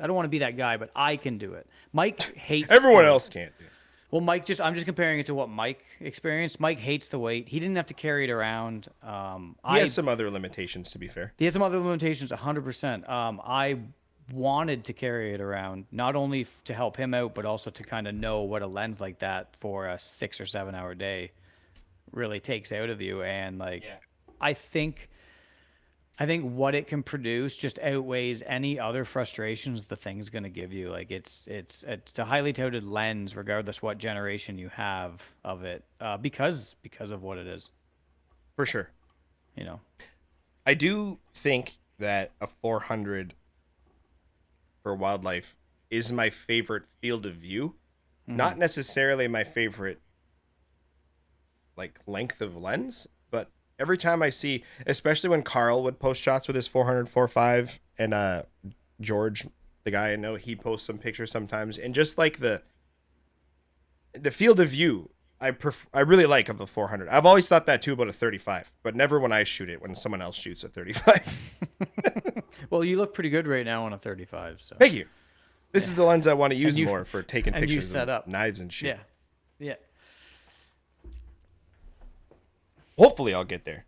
I don't want to be that guy, but I can do it. Mike hates the Everyone weight. else can't do it. Well, I'm just comparing it to what Mike experienced. Mike hates the weight. He didn't have to carry it around. He has some other limitations, to be fair. He has some other limitations, 100%. I wanted to carry it around, not only to help him out, but also to kind of know what a lens like that for a 6 or 7 hour day really takes out of you. And like, Yeah. I think I think what it can produce just outweighs any other frustrations the thing's going to give you. Like it's a highly touted lens, regardless what generation you have of it, because of what it is. For sure. You know. I do think that a 400 for wildlife is my favorite field of view. Hmm. Not necessarily my favorite like length of lens, but every time I see, especially when Carl would post shots with his 400 4.5 and George, the guy I know, he posts some pictures sometimes, and just like the field of view I really like of the 400. I've always thought that too about a 35, but never when I shoot it, when someone else shoots a 35. Well, you look pretty good right now on a 35, so. Thank you. This Yeah. is the lens I want to And use you more for taking and you pictures set of up. knives and shit. Yeah. Yeah. Hopefully I'll get there.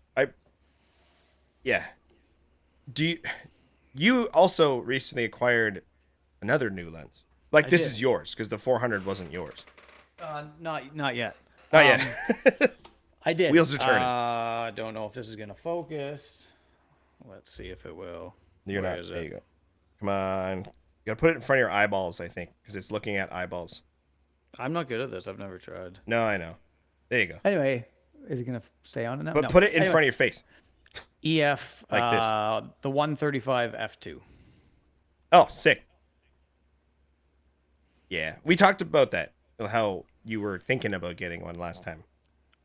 Yeah. Do you also recently acquired another new lens? Like I this did. is yours because the 400 wasn't yours. Not yet. Not Um, yet. I did. Wheels are turning. Don't know if this is gonna focus. Let's see if it will. You're Where not. is There it? you go. Come on. You gotta put it in front of your eyeballs, I think, because it's looking at eyeballs. I'm not good at this. I've never tried. No, I know. There you go. Anyway, is it gonna stay on it now? But No. put it in Anyway, front of your face, EF, like this. the 135 f2. Oh, sick. Yeah, we talked about that. How you were thinking about getting one last time,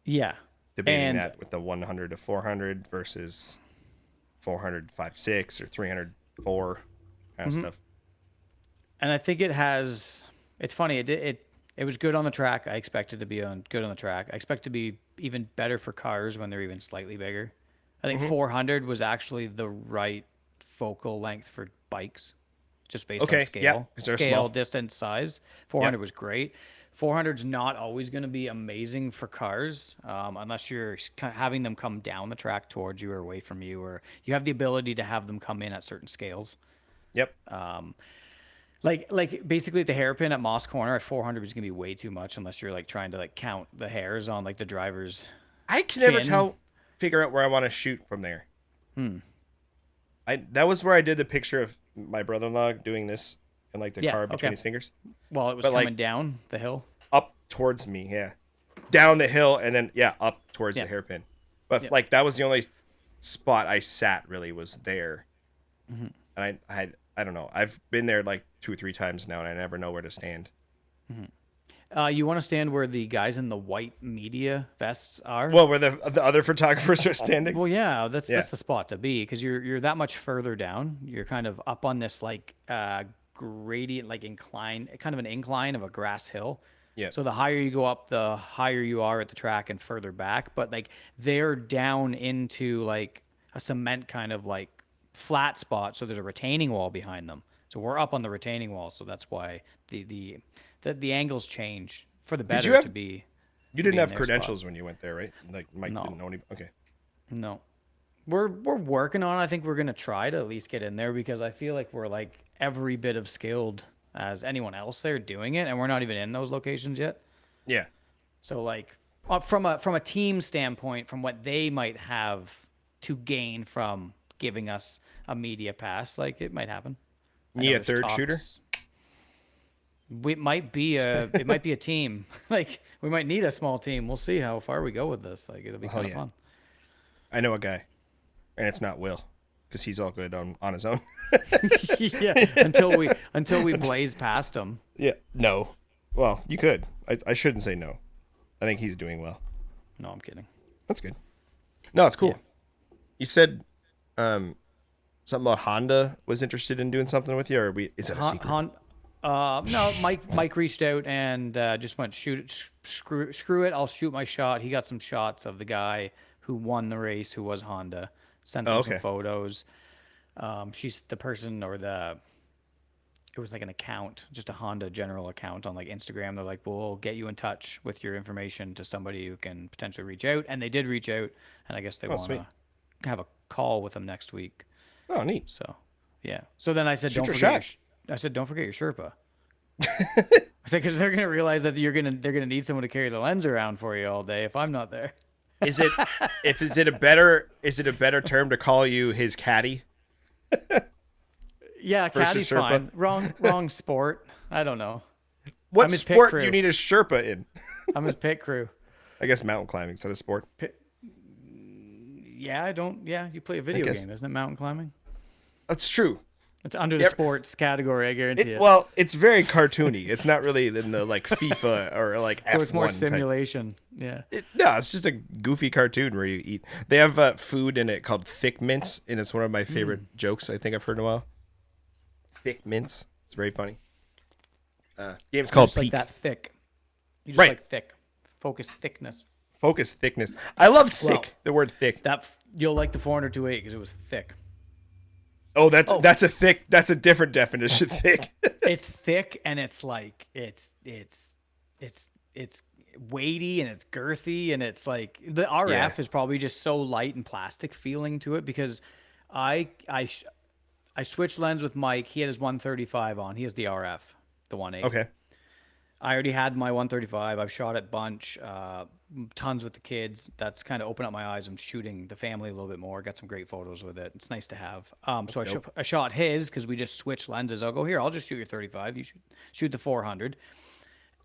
Yeah, debating and that with the 100 to 400 versus 400 5.6 or 300 4 kind of stuff. and I think it has. It's funny. It was good on the track. I expected to be good on the track. I expect to be even better for cars when they're even slightly bigger. I think 400 was actually the right focal length for bikes, just based on Okay, yeah, because they're scale, small. distance, size. Yep. 400 was great. 400's not always going to be amazing for cars, unless you're having them come down the track towards you or away from you, or you have the ability to have them come in at certain scales. Yep. Like basically the hairpin at Moss Corner at 400 is gonna be way too much unless you're like trying to like count the hairs on like the driver's I can never chin. figure out where I want to shoot from there. Hmm. That was where I did the picture of my brother-in-law doing this and like the Yeah. car between Okay. his fingers, Well, it was but coming like down the hill. up towards me, yeah, down the hill and then yeah up towards Yeah. the hairpin. But Yeah. like that was the only spot I sat really was there, Hmm. and I don't know. I've been there like 2 or 3 times now, and I never know where to stand. You want to stand where the guys in the white media vests are? Well, where the other photographers are standing. Well, yeah, Yeah, that's the spot to be because you're that much further down. You're kind of up on this like gradient, like incline, kind of an incline of a grass hill. yeah, So the higher you go up, the higher you are at the track and further back. But like they're down into like a cement kind of like flat spot. So there's a retaining wall behind them. So we're up on the retaining wall. So that's why the angles change for the Did you better have you to be didn't in have their spot. credentials when you went there, right? Like Mike No, didn't know any. Okay. no. We're working on it. I think we're gonna try to at least get in there because I feel like we're like every bit of skilled as anyone else there doing it, and we're not even in those locations yet. Yeah. So like from a team standpoint, from what they might have to gain from giving us a media pass, like it might happen. I Need know a there's third shooter? talks. It might be a team. Like we might need a small team. We'll see how far we go with this. Like it'll be Oh kind of yeah. fun. I know a guy, and it's not Will, because he's all good on his own. Yeah, until we blaze past them. Yeah. No. Well, you could. I shouldn't say no. I think he's doing well. No, I'm kidding. That's good. No, it's cool. Yeah. You said something about Honda was interested in doing something with you, or is that a secret? No, Mike reached out and just went screw it. I'll shoot my shot. He got some shots of the guy who won the race, who was Honda. Sent them some Okay. photos. She's the person it was like an account, just a Honda general account on like Instagram. They're like, we'll get you in touch with your information to somebody who can potentially reach out. And they did reach out, and I guess they Oh, want sweet. to have a call with them next week. Oh, neat. So, yeah. So then I said, Shoot don't your forget shot. I said, don't forget your Sherpa. I said, because they're gonna realize that they're gonna need someone to carry the lens around for you all day if I'm not there. Is it a better term to call you his caddy? Yeah, Versus caddy's Sherpa? fine. Wrong sport. I don't know. What I'm his pit sport do crew. you need a Sherpa in? I'm his pit crew. I guess mountain climbing is that a sport? Yeah, I don't. Yeah, you play a video guess. game, isn't it? Mountain climbing. That's true. It's under the Yep. sports category. I guarantee it. Well, it's very cartoony. It's not really in the like FIFA or like So F1 it's more type. simulation. Yeah. No, it's just a goofy cartoon where you eat. They have food in it called thick mints, and it's one of my favorite jokes I think I've heard in a while. Thick mints. It's very funny. Game's called Just like Peak. that thick. You just Right. like thick. Focus thickness. Focus thickness. I love thick. Well, the word thick. You'll like the 400-28 because it was thick. Oh, that's a thick. That's a different definition. Thick. It's thick and it's like it's weighty and it's girthy and it's like the RF Yeah. is probably just so light and plastic feeling to it because I switched lens with Mike. He had his 135 on. He has the RF, the 180. Okay. I already had my 135. I've shot it bunch, tons with the kids. That's kind of opened up my eyes. I'm shooting the family a little bit more. Got some great photos with it. It's nice to have. So dope. I shot his because we just switched lenses. I'll go here. I'll just shoot your 35. You shoot the 400.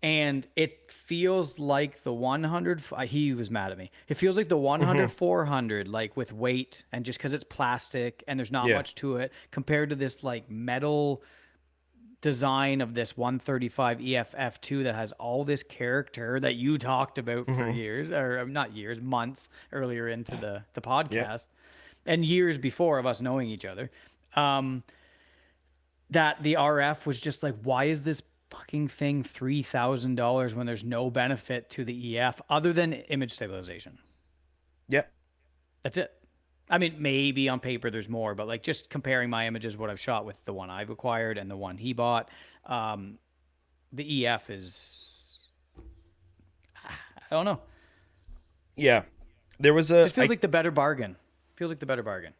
And it feels like the 100. He was mad at me. It feels like the 100 400, like with weight and just because it's plastic and there's not Yeah. much to it compared to this like metal design of this 135 EFF2 that has all this character that you talked about for years, or not years, months earlier into the podcast, and years before of us knowing each other. That the RF was just like, why is this fucking thing $3,000 when there's no benefit to the EF other than image stabilization? Yep. That's it. I mean, maybe on paper there's more, but like just comparing my images, what I've shot with the one I've acquired and the one he bought, the EF is, I don't know. Yeah. There was a Just feels like the better bargain. Feels like the better bargain.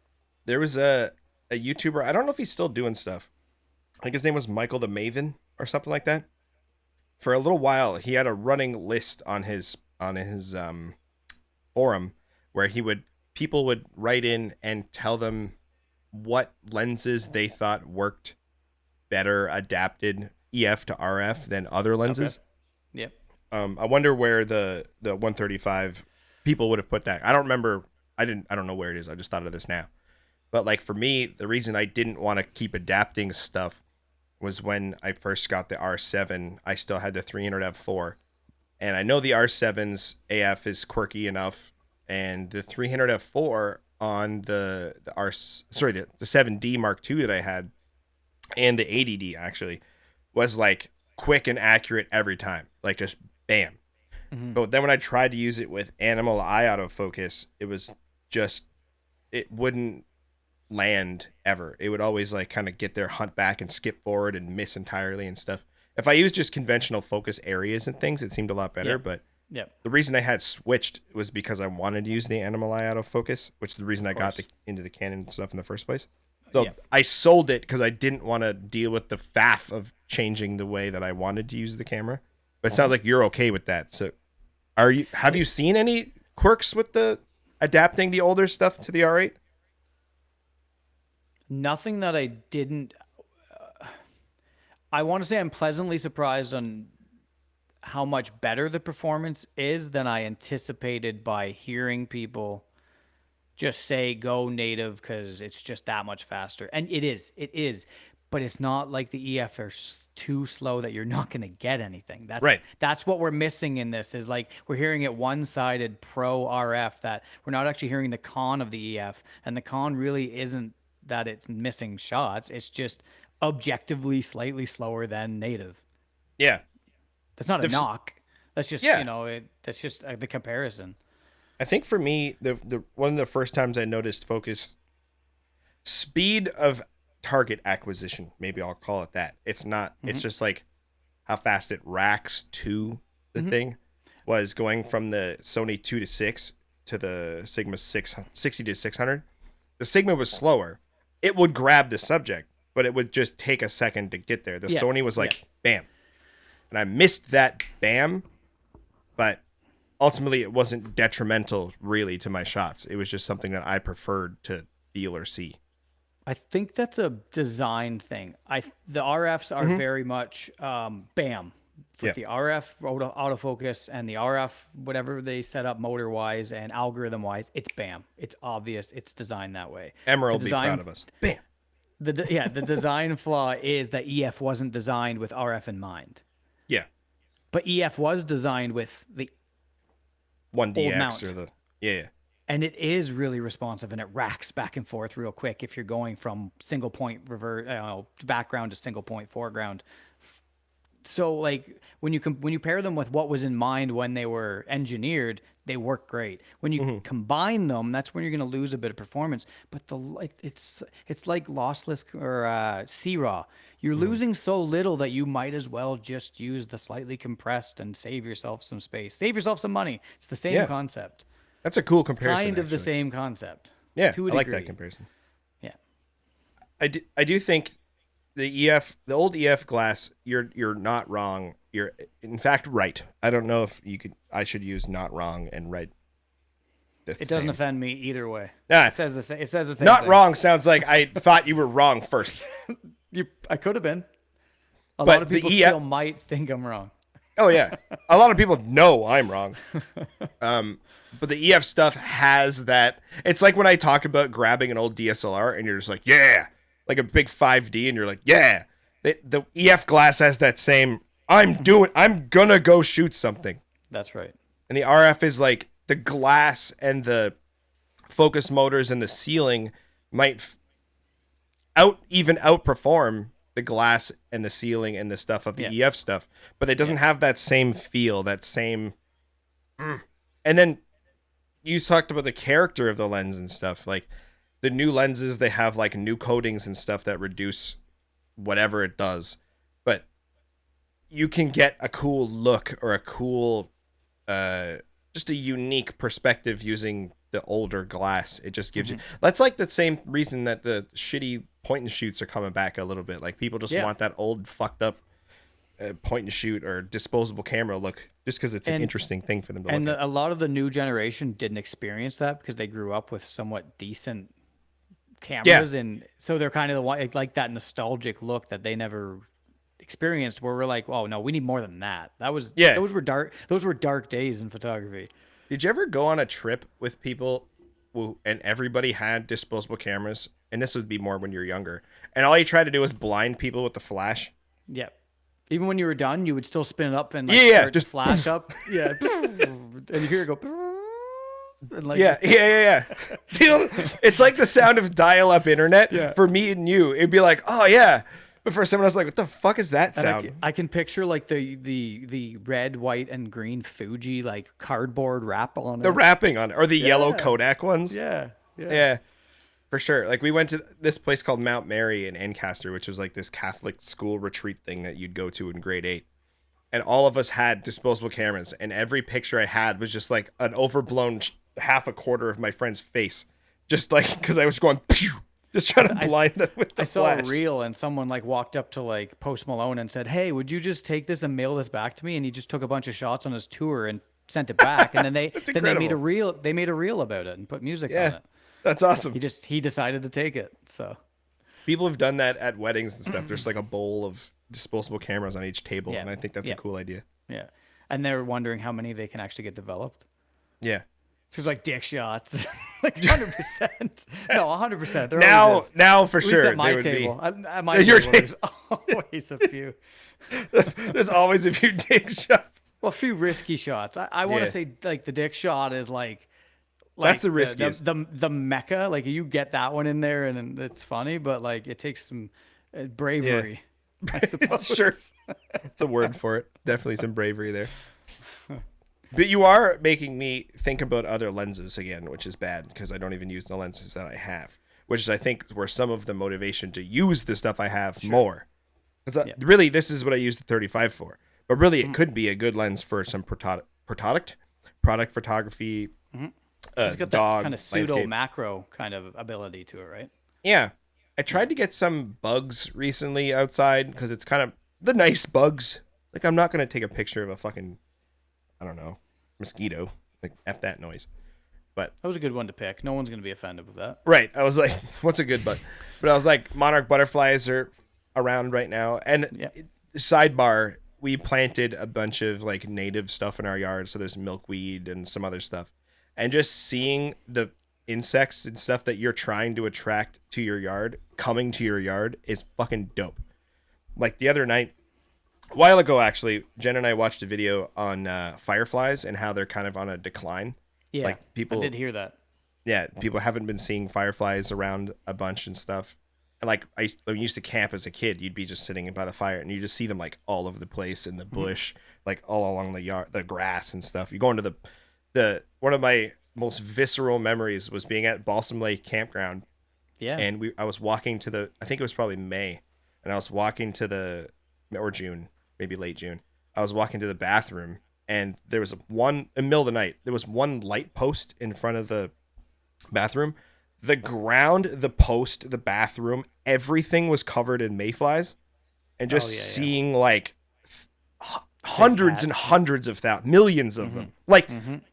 there was a YouTuber. I don't know if he's still doing stuff. I think his name was Michael the Maven or something like that. For a little while, he had a running list on his forum where he would people would write in and tell them what lenses they thought worked better adapted EF to RF than other Okay. lenses. Yep. I wonder where the 135 people would have put that. I don't remember. I don't know where it is. I just thought of this now. But like for me, the reason I didn't want to keep adapting stuff was when I first got the R7. I still had the 300 F4, and I know the R7's AF is quirky enough, and the 300 F4 on the 7D Mark II that I had, and the 80D actually, was like quick and accurate every time, like just bam. Hmm. But then when I tried to use it with animal eye autofocus, it was just it wouldn't land ever. It would always like kind of get there, hunt back, and skip forward and miss entirely and stuff. If I used just conventional focus areas and things, it seemed a lot better. Yep. But Yep. the reason I had switched was because I wanted to use the animal eye autofocus, which is the reason I Of got course. into the Canon stuff in the first place. So Yep. I sold it because I didn't want to deal with the faff of changing the way that I wanted to use the camera. But it sounds like you're okay with that. So have you seen any quirks with the adapting the older stuff to the R8? Nothing that I didn't. I want to say I'm pleasantly surprised on how much better the performance is than I anticipated by hearing people just say go native because it's just that much faster. And it is, but it's not like the EF are too slow that you're not going to get anything. Right. That's what we're missing in this is like we're hearing it one-sided pro RF that we're not actually hearing the con of the EF, and the con really isn't that it's missing shots. It's just objectively slightly slower than native. Yeah. That's not a The, knock. That's just, yeah. that's just the comparison. I think for me, the one of the first times I noticed focus speed of target acquisition, maybe I'll call it that. It's not. It's just like how fast it racks to the thing. Was going from the Sony 2 to 6 to the Sigma 60 to 600. The Sigma was slower. It would grab the subject, but it would just take a second to get there. The Yeah. Sony was like Yeah. bam, and I missed that bam, but ultimately it wasn't detrimental really to my shots. It was just something that I preferred to feel or see. I think that's a design thing. The RFs are very much bam. Yeah. With the RF autofocus and the RF whatever they set up motor wise and algorithm wise, it's bam. It's obvious. It's designed that way. Emerald The be design, proud of us. Bam. the design flaw is that EF wasn't designed with RF in mind, Yeah. but EF was designed with the 1DX mount. or the yeah. and it is really responsive and it racks back and forth real quick if you're going from single point background to single point foreground. So like when you pair them with what was in mind when they were engineered, they work great. When you combine them, that's when you're going to lose a bit of performance. But it's like lossless or C-RAW. You're losing so little that you might as well just use the slightly compressed and save yourself some space, save yourself some money. It's the same Yeah. concept, That's a cool comparison. kind of the actually. same concept. Yeah, to a I like that degree. comparison. Yeah. I do think the old EF glass, you're not wrong. You're in fact right. I don't know if I should use not wrong and right. It doesn't offend me either way. Nah, It says the same. It says the same. not thing. wrong sounds like I thought you were wrong first. I could have been. A But lot of the people EF still might think I'm wrong. Oh yeah, a lot of people know I'm wrong. But the EF stuff has that. It's like when I talk about grabbing an old DSLR and you're just like, yeah, like a big 5D, and you're like, yeah. The EF glass has that same. I'm gonna go shoot something. That's right. And the RF is like the glass and the focus motors and the ceiling might outperform the glass and the ceiling and the stuff of the Yeah. EF stuff, but it doesn't have that same feel, that same. And then you talked about the character of the lens and stuff. Like the new lenses, they have like new coatings and stuff that reduce whatever it does, but you can get a cool look or a cool, just a unique perspective using the older glass. It just gives you, that's like the same reason that the shitty point and shoots are coming back a little bit. Like people just want that old fucked up point and shoot or disposable camera look, just because it's an interesting thing for them to look at. A lot of the new generation didn't experience that because they grew up with somewhat decent cameras, and so they're kind of like that nostalgic look that they never experienced, where we're like, oh no, we need more than that. Those were dark days in photography. Did you ever go on a trip with people and everybody had disposable cameras, and this would be more when you're younger, and all you tried to do was blind people with the flash? Yeah. Even when you were done, you would still spin it up and just flash up. Yeah. And you hear it go. And like, yeah. It's like the sound of dial-up internet. Yeah. For me and you, it'd be like, oh yeah. But for someone else, like, what the fuck is that sound? I can picture like the red, white, and green Fuji like cardboard wrap on it. The wrapping on it, or the yellow Kodak ones. Yeah. For sure. Like we went to this place called Mount Mary in Ancaster, which was like this Catholic school retreat thing that you'd go to in grade 8. And all of us had disposable cameras, and every picture I had was just like an overblown half a quarter of my friend's face. Just like, because I was going, pew, just trying to blind them with the flash. I saw a reel, and someone like walked up to like Post Malone and said, hey, would you just take this and mail this back to me? And he just took a bunch of shots on his tour and sent it back. And then they made a reel about it and put music on it. That's awesome. He decided to take it. So people have done that at weddings and stuff. There's like a bowl of disposable cameras on each table, and I think that's a cool idea. Yeah, and they're wondering how many they can actually get developed. Yeah, so it's like dick shots, like 100%. No, 100%. Now for sure. At my table, at my table, there's always a few. There's always a few dick shots. Well, a few risky shots. I want to say like the dick shot is like that's the riskiest. The mecca, like you get that one in there and it's funny, but like it takes some bravery. I suppose. Sure. It's a word for it. Definitely some bravery there. But you are making me think about other lenses again, which is bad because I don't even use the lenses that I have, which is I think where some of the motivation to use the stuff I have more. Because really, this is what I use the 35 for. But really, it could be a good lens for some product photography. It's got that kind of pseudo macro kind of ability to it, right? Yeah. I tried to get some bugs recently outside because it's kind of the nice bugs. Like, I'm not going to take a picture of a fucking, I don't know, mosquito. Like, F that noise. But that was a good one to pick. No one's going to be offended with that. Right. I was like, what's a good bug? But I was like, monarch butterflies are around right now. And sidebar, we planted a bunch of like native stuff in our yard. So there's milkweed and some other stuff. And just seeing the insects and stuff that you're trying to attract to your yard coming to your yard is fucking dope. Like the other night, a while ago actually, Jen and I watched a video on fireflies and how they're kind of on a decline. Yeah, like people, I did hear that. Yeah, people haven't been seeing fireflies around a bunch and stuff. And like I used to camp as a kid, you'd be just sitting by the fire and you just see them like all over the place in the bush, like all along the yard, the grass and stuff. You go into the one of my most visceral memories was being at Balsam Lake Campground. Yeah. And I was walking to I think it was probably May, and I was walking to or June, maybe late June. I was walking to the bathroom, and there was in the middle of the night, there was one light post in front of the bathroom. The ground, the post, the bathroom, everything was covered in mayflies, and just seeing like hundreds and hundreds of millions of them, like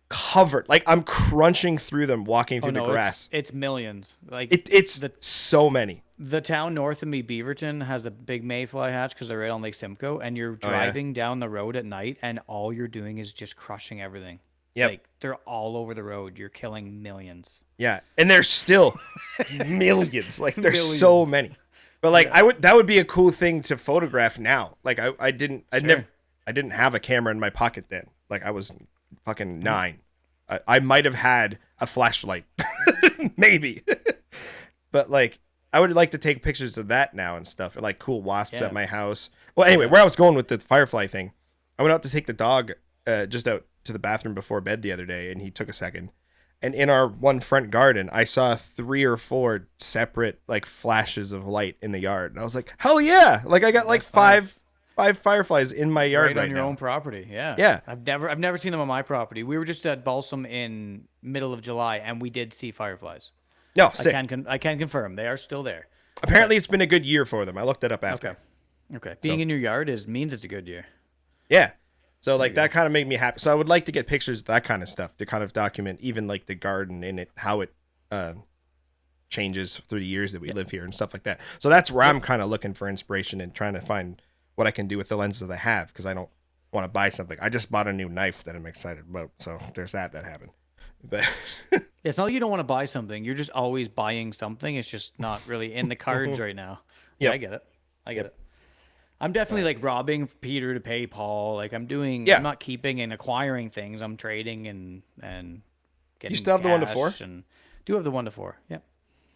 covered. Like I'm crunching through them, walking through the grass. It's millions. Like it's so many. The town north of me, Beaverton, has a big mayfly hatch because they're right on Lake Simcoe, and you're driving down the road at night, and all you're doing is just crushing everything. Yeah, like they're all over the road. You're killing millions. Yeah, and there's still millions. Like there's so many. But like that would be a cool thing to photograph now. Like I didn't have a camera in my pocket then. Like I was fucking 9. I might have had a flashlight, maybe. But like I would like to take pictures of that now and stuff, and like cool wasps at my house. Well, anyway, where I was going with the firefly thing, I went out to take the dog just out to the bathroom before bed the other day, and he took a second. And in our one front garden, I saw 3 or 4 separate like flashes of light in the yard, and I was like, hell yeah! Like I got like 5 5 fireflies in my yard Right right on your now. own property. Yeah. Yeah. I've never seen them on my property. We were just at Balsam in middle of July, and we did see fireflies. No, sick. I can confirm they are still there. Apparently, But it's been a good year for them. I looked it up okay, after. okay. Being So in your yard means it's a good year. yeah. So There like you go. that kind of made me happy. So I would like to get pictures of that kind of stuff to kind of document even like the garden in it, how it uh, changes through the years that we live here and stuff like that. So that's where I'm kind of looking for inspiration and trying to find what I can do with the lenses that I have because I don't want to buy something. I just bought a new knife that I'm excited about. So there's that happened. But It's not like you don't want to buy something. You're just always buying something. It's just not really in the cards right now. Yeah, I yep. get it. I get Yep. it. I'm definitely like robbing Peter to pay Paul. Like I'm Yeah. not keeping and acquiring things. I'm trading and You getting still have the 1-4? cash and do have the 1-4. Yeah.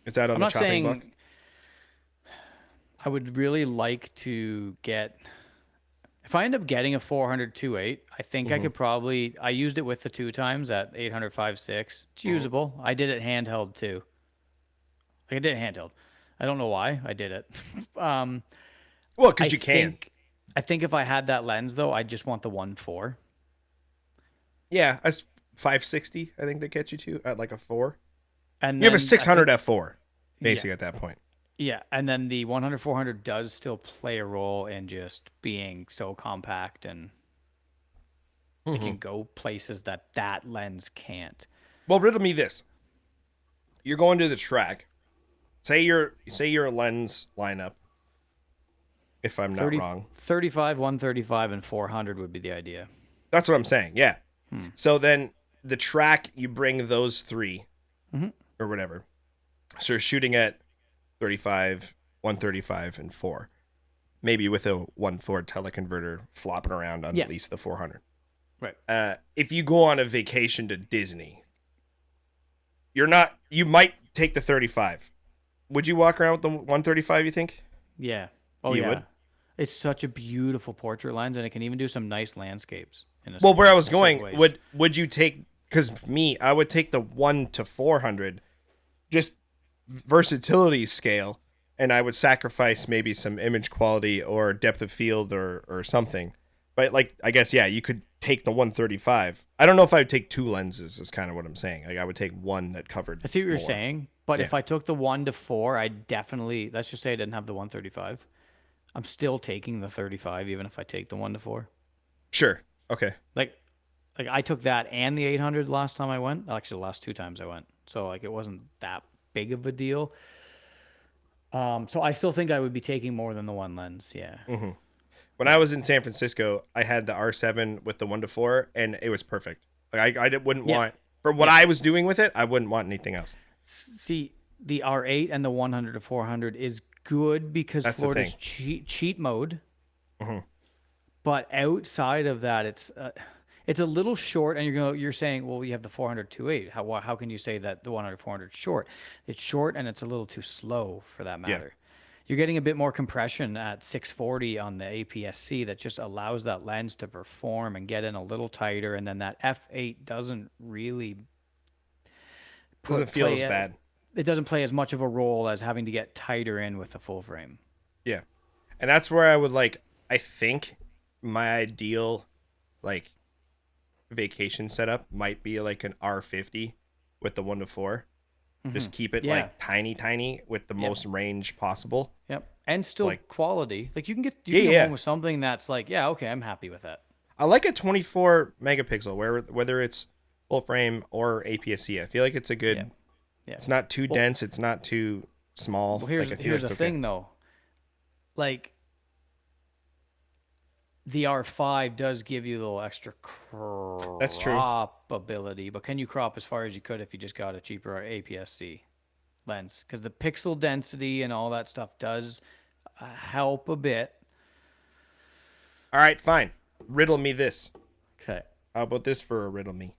Is that on I'm the not chopping block? saying I would really like to get. If I end up getting a 400 2.8, I think I could probably. I used it with the 2 times at 800 5.6. It's usable. I did it handheld too. Like I did it handheld. I don't know why I did it. Well, I because you can. I think if I had that lens though, I just want the 1.4. Yeah, that's 560. I think they catch you to at like a 4. And You have a then 600 think, f4, yeah, basically at that point. yeah, and then the 100 400 does still play a role in just being so compact and it can go places that lens can't. Well, riddle me this: you're going to the track. Say your lens lineup. If I'm not 30, wrong, 35, 135, and 400 would be the idea. that's what I'm saying. Yeah. So then the track, you bring those 3 or whatever. So you're shooting at 35, 135, and 4. Maybe with a 1.4 teleconverter flopping around on Yeah. at least the 400. Right. If you go on a vacation to Disney, you might take the 35. Would you walk around with the 135, you think? Yeah. Oh You yeah. would? It's such a beautiful portrait lens, and it can even do some nice landscapes. Well, where I was certain going, ways. would you take? Because me, I would take the 1 to 400, just versatility scale, and I would sacrifice maybe some image quality or depth of field or something. But like, I guess yeah, you could take the 135. I don't know if I would take 2 lenses. Is kind of what I'm saying. Like I would take one that covered. I see what you're more. saying, but Yeah. if I took the 1 to 4, I definitely, let's just say I didn't have the 135. I'm still taking the 35, even if I take the 1 to 4. Sure. Okay. Like I took that and the 800 last time I went. Actually, the last 2 times I went. So like it wasn't that big of a deal. So I still think I would be taking more than the 1 lens. Yeah. When I was in San Francisco, I had the R7 with the 1 to 4, and it was perfect. Like wouldn't Yeah. want for what I was doing with it. I wouldn't want anything else. See, the R8 and the 100 to 400 is good because That's the Florida's thing. cheat mode. But outside of that, it's a little short, and you're saying, well, you have the 400 2.8. How can you say that the 100 400 is short? It's short, and it's a little too slow for that matter. You're getting a bit more compression at 640 on the APS-C that just allows that lens to perform and get in a little tighter, and then that f8 doesn't really Doesn't feel as bad. It doesn't play as much of a role as having to get tighter in with the full frame. Yeah, and that's where I would like. I think my ideal like vacation setup might be like an R50 with the 1 to 4. Just keep it Yeah. like tiny with the most range possible. Yep, and still Like- quality. Like you can get Yeah. home with something that's like, yeah, okay, I'm happy with that. I like a 24 megapixel, whether it's full frame or APS-C. I feel like it's a good. Yeah. Yeah. It's not too dense. It's not too small. Well, here's Like, I feel here's it's the okay. thing though. Like the R5 does give you a little extra crop That's true. ability, but can you crop as far as you could if you just got a cheaper APS-C lens? Because the pixel density and all that stuff does help a bit. All right, fine. Riddle me this. Okay. How about this for a riddle me?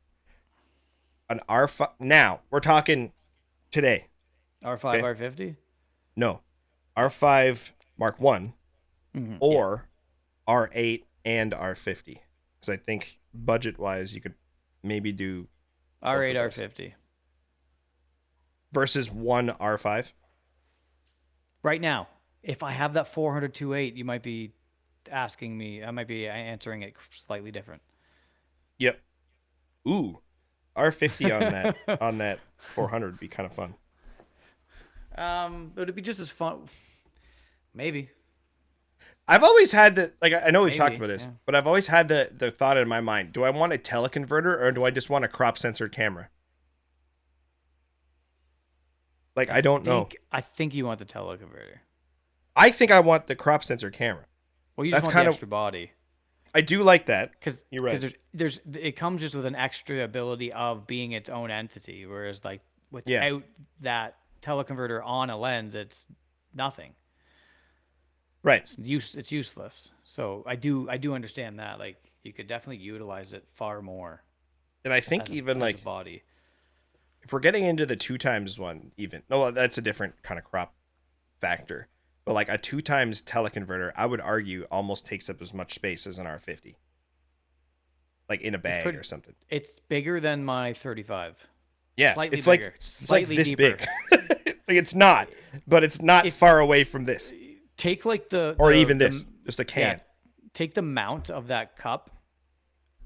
An R5. Now we're talking today. R5, Okay. R50? No, R5 Mark One or R8 and R50. Because I think budget wise, you could maybe do R8, of those. R50. versus one R5. Right now, if I have that 400 2.8, you might be asking me. I might be answering it slightly different. Yep. Ooh, R50 on that 400 would be kind of fun. Would it be just as fun? Maybe. I've always had the like. I know we've talked Maybe, about this, yeah. but I've always had the thought in my mind: do I want a teleconverter or do I just want a crop sensor camera? Like I don't know. I think you want the teleconverter. I think I want the crop sensor camera. Well, you just That's want kind the of. extra body. I do like that. Because You're right. there's it comes just with an extra ability of being its own entity, whereas like Yeah. without that teleconverter on a lens, it's nothing. Right. It's useless. So I do understand that. Like you could definitely utilize it far more And I think as even as like a body. if we're getting into the 2x one, even no, that's a different kind of crop factor. But like a 2x teleconverter, I would argue almost takes up as much space as an R50, like in a bag or something. It's bigger than my 35. Yeah, Slightly it's bigger. like Slightly this deeper. big. Like it's not, but it's not far away from this, Take like or even this, just a can. Yeah, take the mount of that cup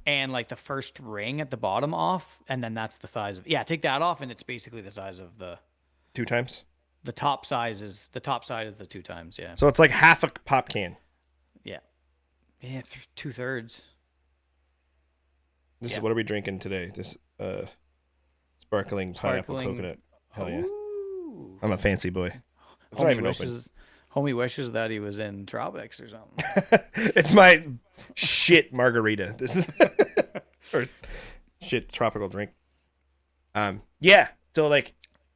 and like the first ring at the bottom off, and then that's the size of take that off, and it's basically the size of the 2x. the top size is the top side of the 2x. Yeah, So it's like half a pop can. yeah, 2/3. This is what are we drinking today? This sparkling pineapple coconut. Hell yeah! Ooh. I'm a fancy boy. It's not even open. Homie wishes that he was in tropics or something. It's my shit margarita. This is or shit tropical drink. Yeah. So like,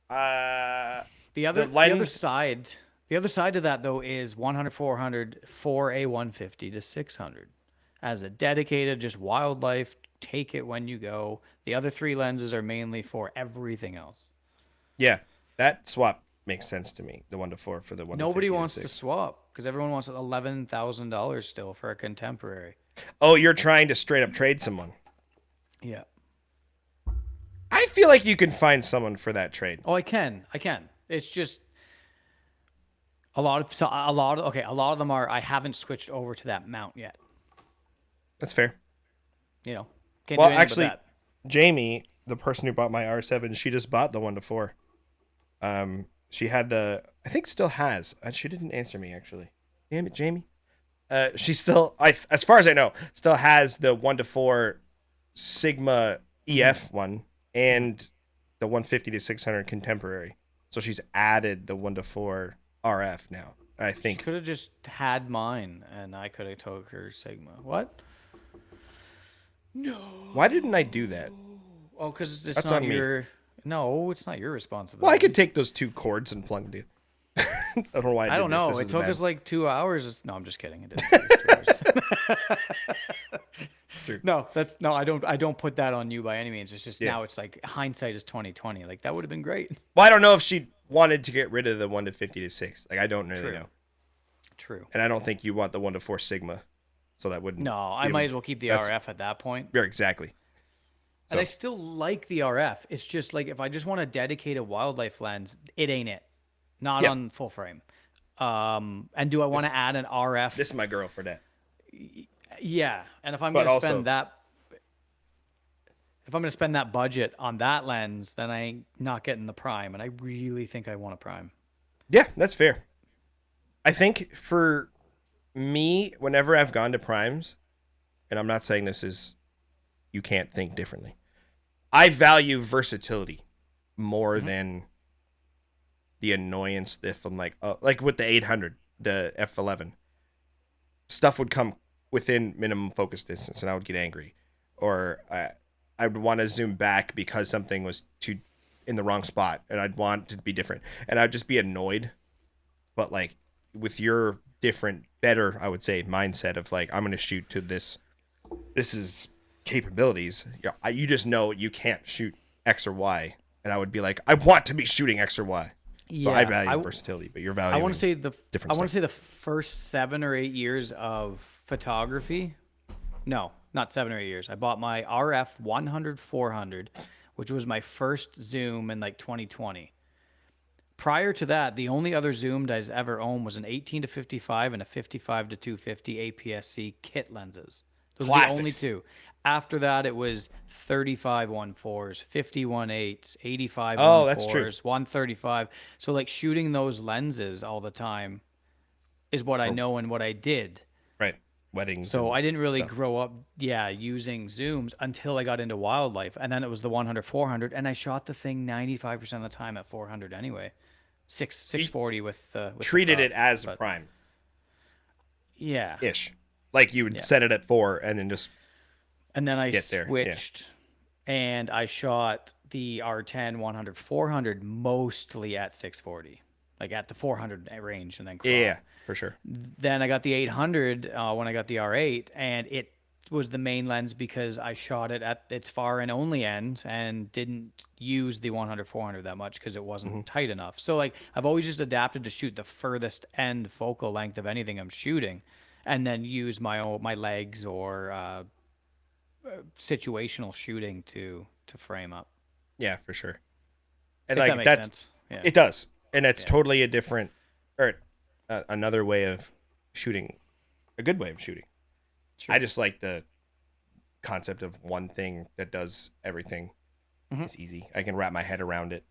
The other lens- side of that though is 100 400 for a 150 to 600 as a dedicated just wildlife. Take it when you go. The other 3 lenses are mainly for everything else. yeah, that swap makes sense to me. The 1-4 for the 1. Nobody wants to swap because everyone wants $11,000 still for a contemporary. Oh, you're trying to straight up trade someone. Yeah. I feel like you can find someone for that trade. Oh, I can. It's just a lot of them are. I haven't switched over to that mount yet. That's fair. Can't Well, do anything actually, but that. Jamie, the person who bought my R7, she just bought the 1-4. She had the, I think still has. She didn't answer me actually. Damn it, Jamie. She still, as far as I know, still has the 1-4 Sigma EF one and the 150 to 600 contemporary. So she's added the 1-4 RF now. I think. She could have just had mine, and I could have took her Sigma. What? No. Why didn't I do that? Oh, because it's That's not on me. your. No, it's not your responsibility. Well, I could take those 2 cords and plug them in. I don't know why I I don't did this. know. This It is took bad. us like 2 hours. No, I'm just kidding. It didn't take us 2 hours. It's true. No, I don't put that on you by any means. It's just Yeah. now it's like hindsight is 2020. Like that would have been great. Well, I don't know if she wanted to get rid of the 1-50 to 6. Like I don't really know. True. And I don't think you want the 1-4 Sigma. So that wouldn't. No, I might as well keep the that's- RF at that point. Yeah, exactly. And I still like the RF. It's just like if I just want to dedicate a wildlife lens, it ain't it. Not on full frame. And do I want to add an RF? This is my girl for that. Yeah. And if I'm But going to also- spend that budget on that lens, then I ain't not getting the prime. And I really think I want a prime. Yeah, that's fair. I think for me, whenever I've gone to primes, and I'm not saying this is, you can't think differently. I value versatility more than the annoyance if I'm like with the 800, the F11, stuff would come within minimum focus distance and I would get angry, or I would want to zoom back because something was too in the wrong spot and I'd want it to be different and I'd just be annoyed. But like with your different, better, I would say, mindset of like, I'm going to shoot to this is capabilities. You just know you can't shoot X or Y. And I would be like, I want to be shooting X or Y. So I value versatility, but you're valuing. I want to say the different stuff. the first 7 or 8 years of photography. No, not 7 or 8 years. I bought my RF 100 400, which was my first zoom in like 2020. Prior to that, the only other zoom I've ever owned was an 18 to 55 and a 55 to 250 APS-C kit lenses. Those are the only Classics. two. After that, it was 35 1.4s, 50 1.8s, 85 Oh, that's true. 1.4s, 135. So like shooting those lenses all the time is what I Or- know and what I did. Right. Weddings So and I didn't really stuff. grow up, using zooms until I got into wildlife. And then it was the 100, 400. And I shot the thing 95% of the time at 400 anyway. You 640 with the treated it crop. as a But prime yeah. ish. Like you would Yeah. set it at 4 and then just And then I get there. Yeah. switched and I shot the R10 100, 400 mostly at 640, like at the 400 range and then Yeah, crop. for sure. Then I got the 800 when I got the R8, and it was the main lens because I shot it at its far and only end and didn't use the 100 400 that much because it Hmm. wasn't tight enough. So like I've always just adapted to shoot the furthest end focal length of anything I'm shooting, and then use my legs or situational shooting to frame up. Yeah, for sure. And If that like makes that's sense. Yeah. it does. And it's Yeah. totally a different or another way of shooting, a good way of shooting. Sure. I just like the concept of one thing that does everything. Mhm. It's easy. I can wrap my head around it.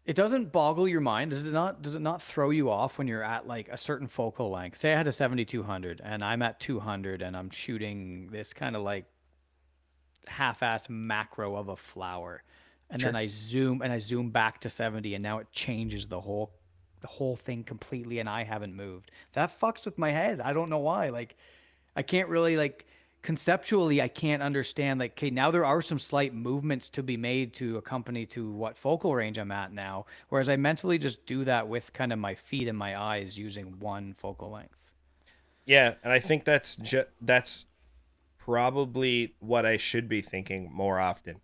It doesn't boggle your mind, does it not? Does it not throw you off when you're at like a certain focal length? Say I had a 7200 and I'm at 200 and I'm shooting this kind of like half-ass macro of a flower, and then Sure. I zoom back to 70, and now it changes the whole thing completely, and I haven't moved. That fucks with my head. I don't know why. Like I can't really like conceptually I can't understand like okay, now there are some slight movements to be made to accompany to what focal range I'm at now, whereas I mentally just do that with kind of my feet and my eyes using one focal length. Yeah, and I think that's probably what I should be thinking more often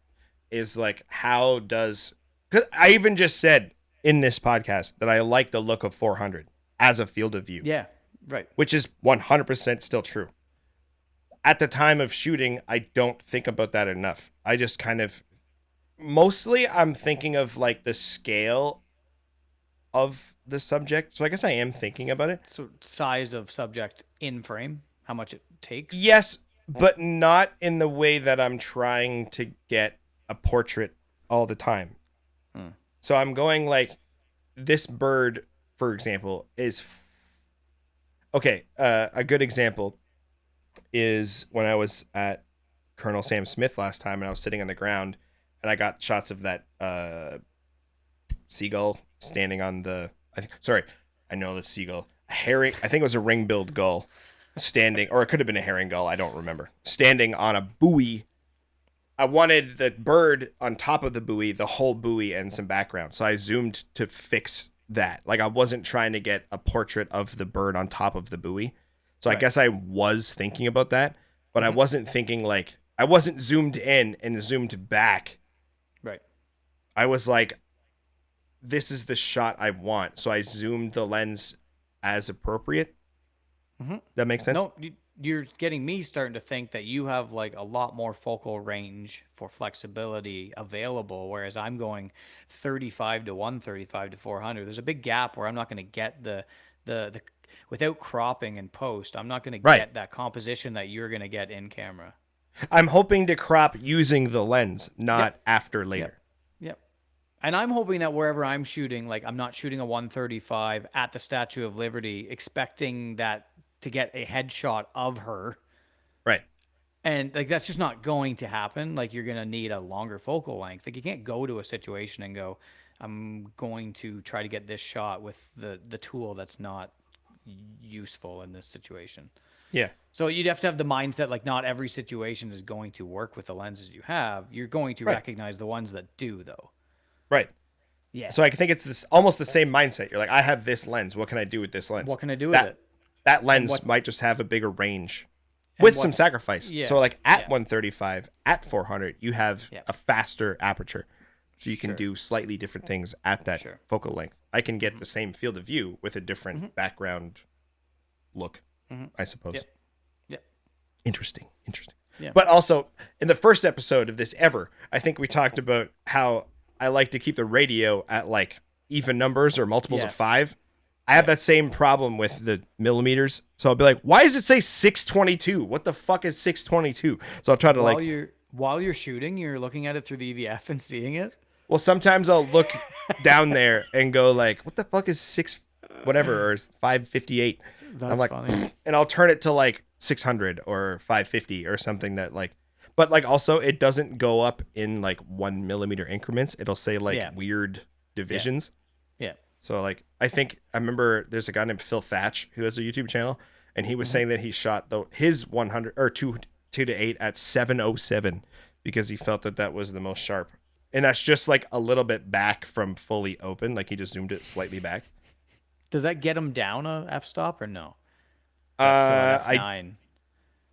is like how does cuz I even just said in this podcast that I like the look of 400 as a field of view, Yeah, right. which is 100% still true. At the time of shooting, I don't think about that enough. I just kind of mostly I'm thinking of like the scale of the subject. So I guess I am thinking about it. So size of subject in frame, how much it takes. Yes, but not in the way that I'm trying to get a portrait all the time. Hmm. So I'm going like this bird, for example, is okay. A good example is when I was at Colonel Sam Smith last time, and I was sitting on the ground, and I got shots of that seagull standing on the. Sorry, I know the seagull. A herring. I think it was a ring-billed gull standing, or it could have been a herring gull. I don't remember. Standing on a buoy. I wanted the bird on top of the buoy, the whole buoy, and some background. So I zoomed to fix that. Like I wasn't trying to get a portrait of the bird on top of the buoy. So I Right. guess I was thinking about that, but I Mhm. wasn't thinking like I wasn't zoomed in and zoomed back. Right. I was like, this is the shot I want. So I zoomed the lens as appropriate. Mhm. That makes sense? No, you're getting me starting to think that you have like a lot more focal range for flexibility available, whereas I'm going 35 to 135 to 400. There's a big gap where I'm not going to get the without cropping and post. I'm not going to Right. get that composition that you're going to get in camera. I'm hoping to crop using the lens, not Yep. after later. Yep. And I'm hoping that wherever I'm shooting, like I'm not shooting a 135 at the Statue of Liberty, expecting that to get a headshot of her. Right. And like that's just not going to happen. Like you're gonna need a longer focal length. Like you can't go to a situation and go, I'm going to try to get this shot with the tool that's not useful in this situation. Yeah. So you'd have to have the mindset like not every situation is going to work with the lenses you have. You're going to Right. recognize the ones that do though. Right. Yeah. So I think it's this almost the same mindset. You're like, I have this lens. What can I do with this lens? What can I do with that, it? That lens what- might just have a bigger range And with some what's- sacrifice. yeah, So like at yeah. 135, at 400, you have Yeah. a faster aperture. So you can Sure. do slightly different things at that Sure. focal length. I can get the same field of view with a different background look, I suppose. Yep. Yep. Interesting. Yeah. But also, in the first episode of this ever, I think we talked about how I like to keep the radio at like even numbers or multiples Yeah. of 5. I have that same problem with the millimeters. So I'll be like, why does it say 622? What the fuck is 622? So I'll try to While you're shooting, you're looking at it through the EVF and seeing it. well, sometimes I'll look down there and go like, what the fuck is 6 whatever or 558? That's I'm like, funny. and I'll turn it to like 600 or 550 or something that like, but like also it doesn't go up in like 1 millimeter increments. It'll say like weird divisions. Yeah. So like, I remember there's a guy named Phil Thatch who has a YouTube channel, and he was saying that he shot his 100 or 2 to 8 at 707 because he felt that was the most sharp. And that's just like a little bit back from fully open. Like he just zoomed it slightly back. Does that get him down a f-stop or no? That's still at F9. I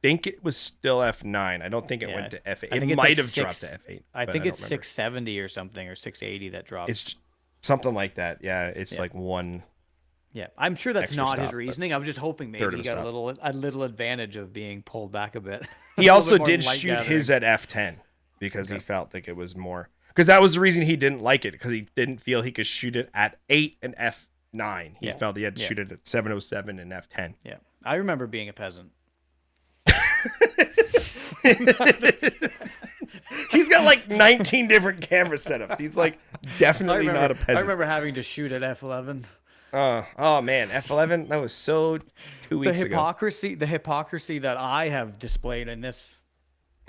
think it was still F9. I don't think it went to F8. I think It it's might like have dropped to F8. I think it's don't remember. 670 or something, or 680 that drops. It's something like that. Yeah, it's like one. Yeah, I'm sure that's extra not his stop, reasoning. I was just hoping third maybe of he a got stop. a little advantage of being pulled back a bit. He A little also bit more did light shoot his gathering. at F10 because he felt like it was more. Because that was the reason he didn't like it, because he didn't feel he could shoot it at 8 and F9. He felt he had to shoot it at 707 and F10. Yeah, I remember being a peasant. He's got like 19 different camera setups. He's like definitely not a peasant. I remember having to shoot at F11. Oh man, F11, that was so 2 weeks ago. The hypocrisy that I have displayed in this.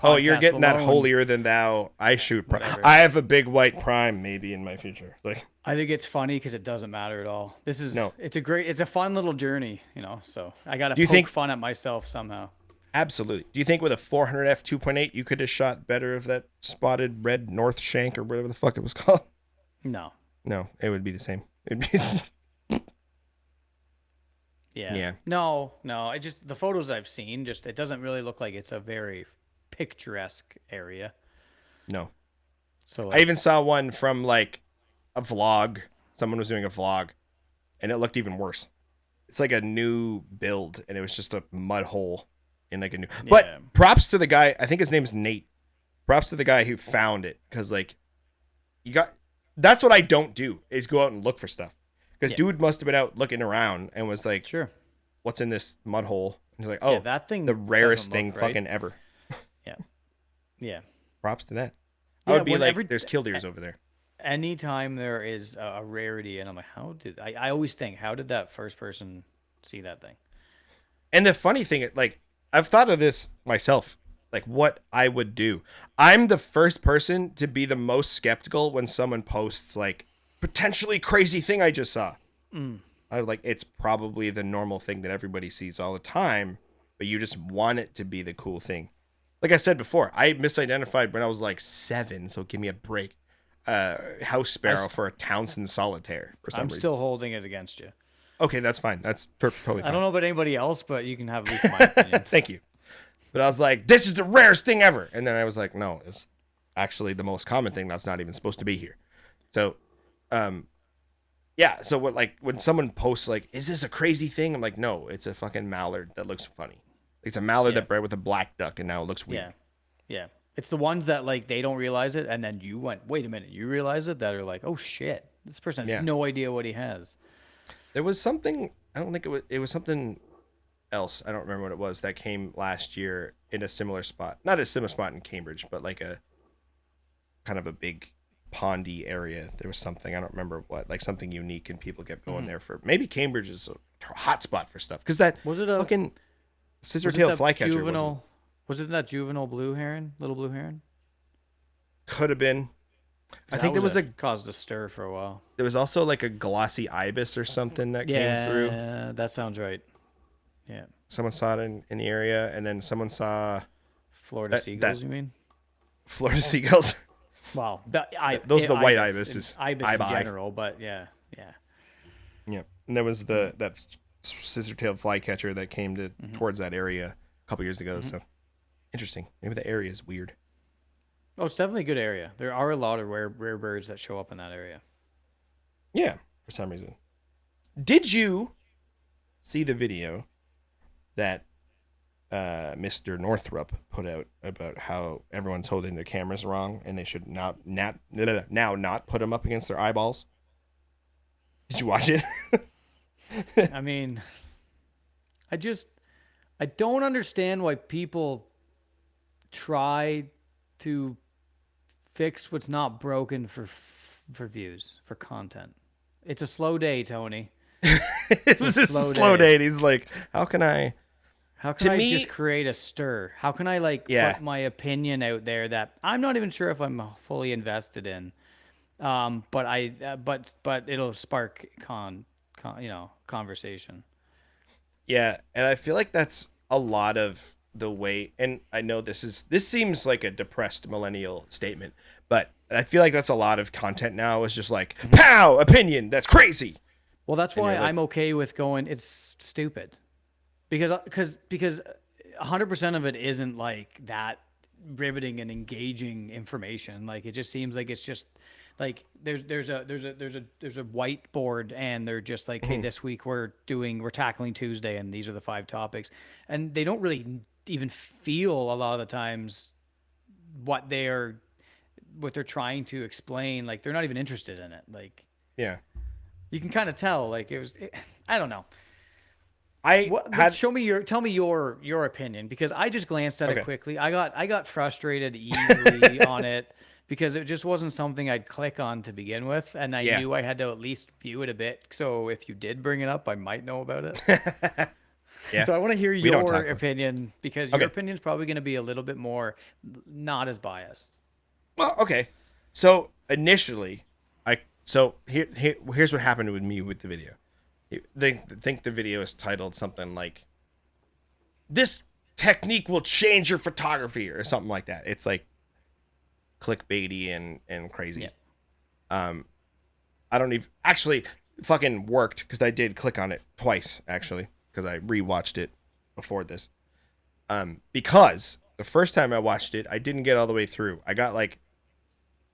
Oh, you're podcast getting that alone. holier than thou. I shoot prime. Whatever. I have a big white prime maybe in my future. Like, I think it's funny because it doesn't matter at all. No. It's a fun little journey, So I got to you poke think- fun at myself somehow. absolutely. Do you think with a 400 f 2.8 you could have shot better of that spotted red North Shank or whatever the fuck it was called? No. No, it would be the same. It'd be Yeah. Yeah. No. I just the photos I've seen, it doesn't really look like it's a very picturesque area. no. So I even saw one from like a vlog. Someone was doing a vlog, and it looked even worse. It's like a new build, and it was just a mud hole in like a new. Yeah. But props to the guy. I think his name's Nate. Props to the guy who found it, because like that's what I don't do, is go out and look for stuff. Because dude must have been out looking around and was like, sure. "What's in this mud hole?" And he's like, "Oh, that thing the rarest doesn't thing look right." fucking ever." Yeah. Props to that. Yeah, I would be whenever- like, "There's killdeers over there." Anytime there is a rarity, and I'm like, I always think, how did that first person see that thing? And the funny thing, like, I've thought of this myself, like what I would do. I'm the first person to be the most skeptical when someone posts like potentially crazy thing I just saw. I'm like, it's probably the normal thing that everybody sees all the time, but you just want it to be the cool thing. Like I said before, I misidentified when I was like 7, so give me a break. House sparrow for a Townsend solitaire for some I'm reason. still holding it against you. Okay, that's fine. That's totally fine. I don't know about anybody else, but you can have at least my opinion. Thank you. But I was like, this is the rarest thing ever. And then I was like, no, it's actually the most common thing that's not even supposed to be here. So, yeah. So what, like when someone posts like, is this a crazy thing? I'm like, no, it's a fucking mallard that looks funny. It's a mallard that bred with a black duck and now it looks weird. Yeah. It's the ones that like they don't realize it, and then you went, wait a minute, you realize it, that are like, oh shit, this person has no idea what he has. There was something, I don't think it was something else. I don't remember what it was that came last year in a similar spot. Not a similar spot in Cambridge, but like a kind of a big pondy area. There was something, I don't remember what, like something unique, and people kept going there for, maybe Cambridge is a hot spot for stuff. Because that Was it a fucking scissor-tailed flycatcher Was it that juvenile blue heron, little blue heron? could have been. I That think there was caused a stir for a while. there was also like a glossy ibis or something that came through. Yeah, that sounds right. Yeah, Someone saw it in the area, and then someone saw Florida That- seagulls. that- You mean? Florida seagulls. Well, Those are the white ibis ibises. in general, but yeah. Yeah, and there was that scissor-tailed flycatcher that came towards that area a couple years ago. So interesting. Maybe the area is weird. Oh, it's definitely a good area. There are a lot of rare birds that show up in that area. Yeah, for some reason. Did you see the video that Mr. Northrup put out about how everyone's holding their cameras wrong and they should now not put them up against their eyeballs? Did you watch it? I mean, I just I don't understand why people try to fix what's not broken for views, for content. It's a slow day, Tony. It It's a was a slow slow day. day. And he's like, how can I? How can To I just me, create a stir? How can I like yeah, put my opinion out there that I'm not even sure if I'm fully invested in? But but it'll spark conversation. yeah, and I feel like that's a lot of the way. And I know this seems like a depressed millennial statement, but I feel like that's a lot of content now. Is just like pow opinion. That's crazy. Well, that's And why you're like, I'm okay with going. It's stupid because 100% of it isn't like that riveting and engaging information. Like it just seems like it's just like there's a whiteboard and they're just like, hey, mhm, this week we're tackling Tuesday and these are the 5 topics, and they don't really even feel a lot of the times what they're trying to explain. Like they're not even interested in it. Like yeah. you can kind of tell. Like I don't know. I What? had Tell me your opinion, because I just glanced at it okay. quickly. I got frustrated easily on it because it just wasn't something I'd click on to begin with, and I Yeah. knew I had to at least view it a bit. So if you did bring it up, I might know about it. Yeah. So I want to hear We don't your talk about. opinion, because your Okay. opinion is probably going to be a little bit more not as biased. Well, okay. So initially, here's what happened with me with the video. They think the video is titled something like "This technique will change your photography" or something like that. It's like clickbaity and Yeah. crazy. Um, I don't even actually fucking worked because I did click on it twice actually because I rewatched it before this. Because the first time I watched it, I didn't get all the way through. I got like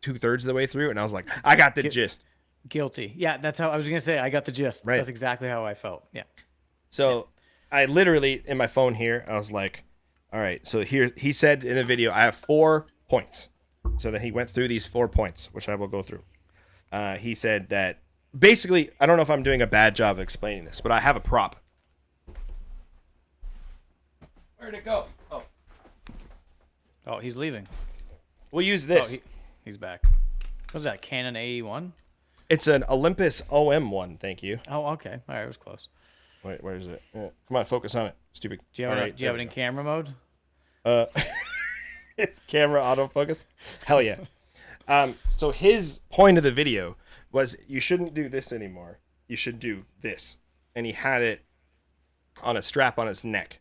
2/3 of the way through, and I was like, I got the gist. Guilty. Yeah, that's how I was gonna say. I got the gist. Right. That's exactly how I felt. Yeah. Yeah. So I literally in my phone here, I was like, all right. So here he said in the video, I have 4 points. So then he went through these 4 points, which I will go through. He said that basically, I don't know if I'm doing a bad job of explaining this, but I have a prop. Where'd it go? Oh, Oh, he's leaving. we'll use Oh, this. he's back. What's that? Canon AE1? It's an Olympus OM1. Thank you. Oh, okay. All right, it was close. Wait, where is it? Come on, focus on it. Stupid. Do you have All it? right, Do you have there it we in go. camera mode? Uh, it's camera autofocus. Hell yeah. So his point of the video was you shouldn't do this anymore. You should do this. And he had it on a strap on his neck.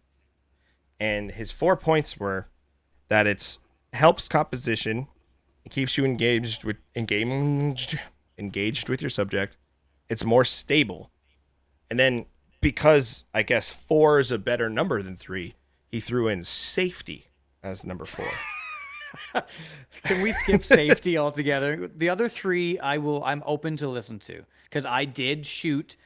And his 4 points were that it's helps composition, it keeps you engaged with your subject. It's more stable. And then because I guess 4 is a better number than 3, he threw in safety as number 4. Can we skip safety altogether? The other three, I'm open to listen to, because I did shoot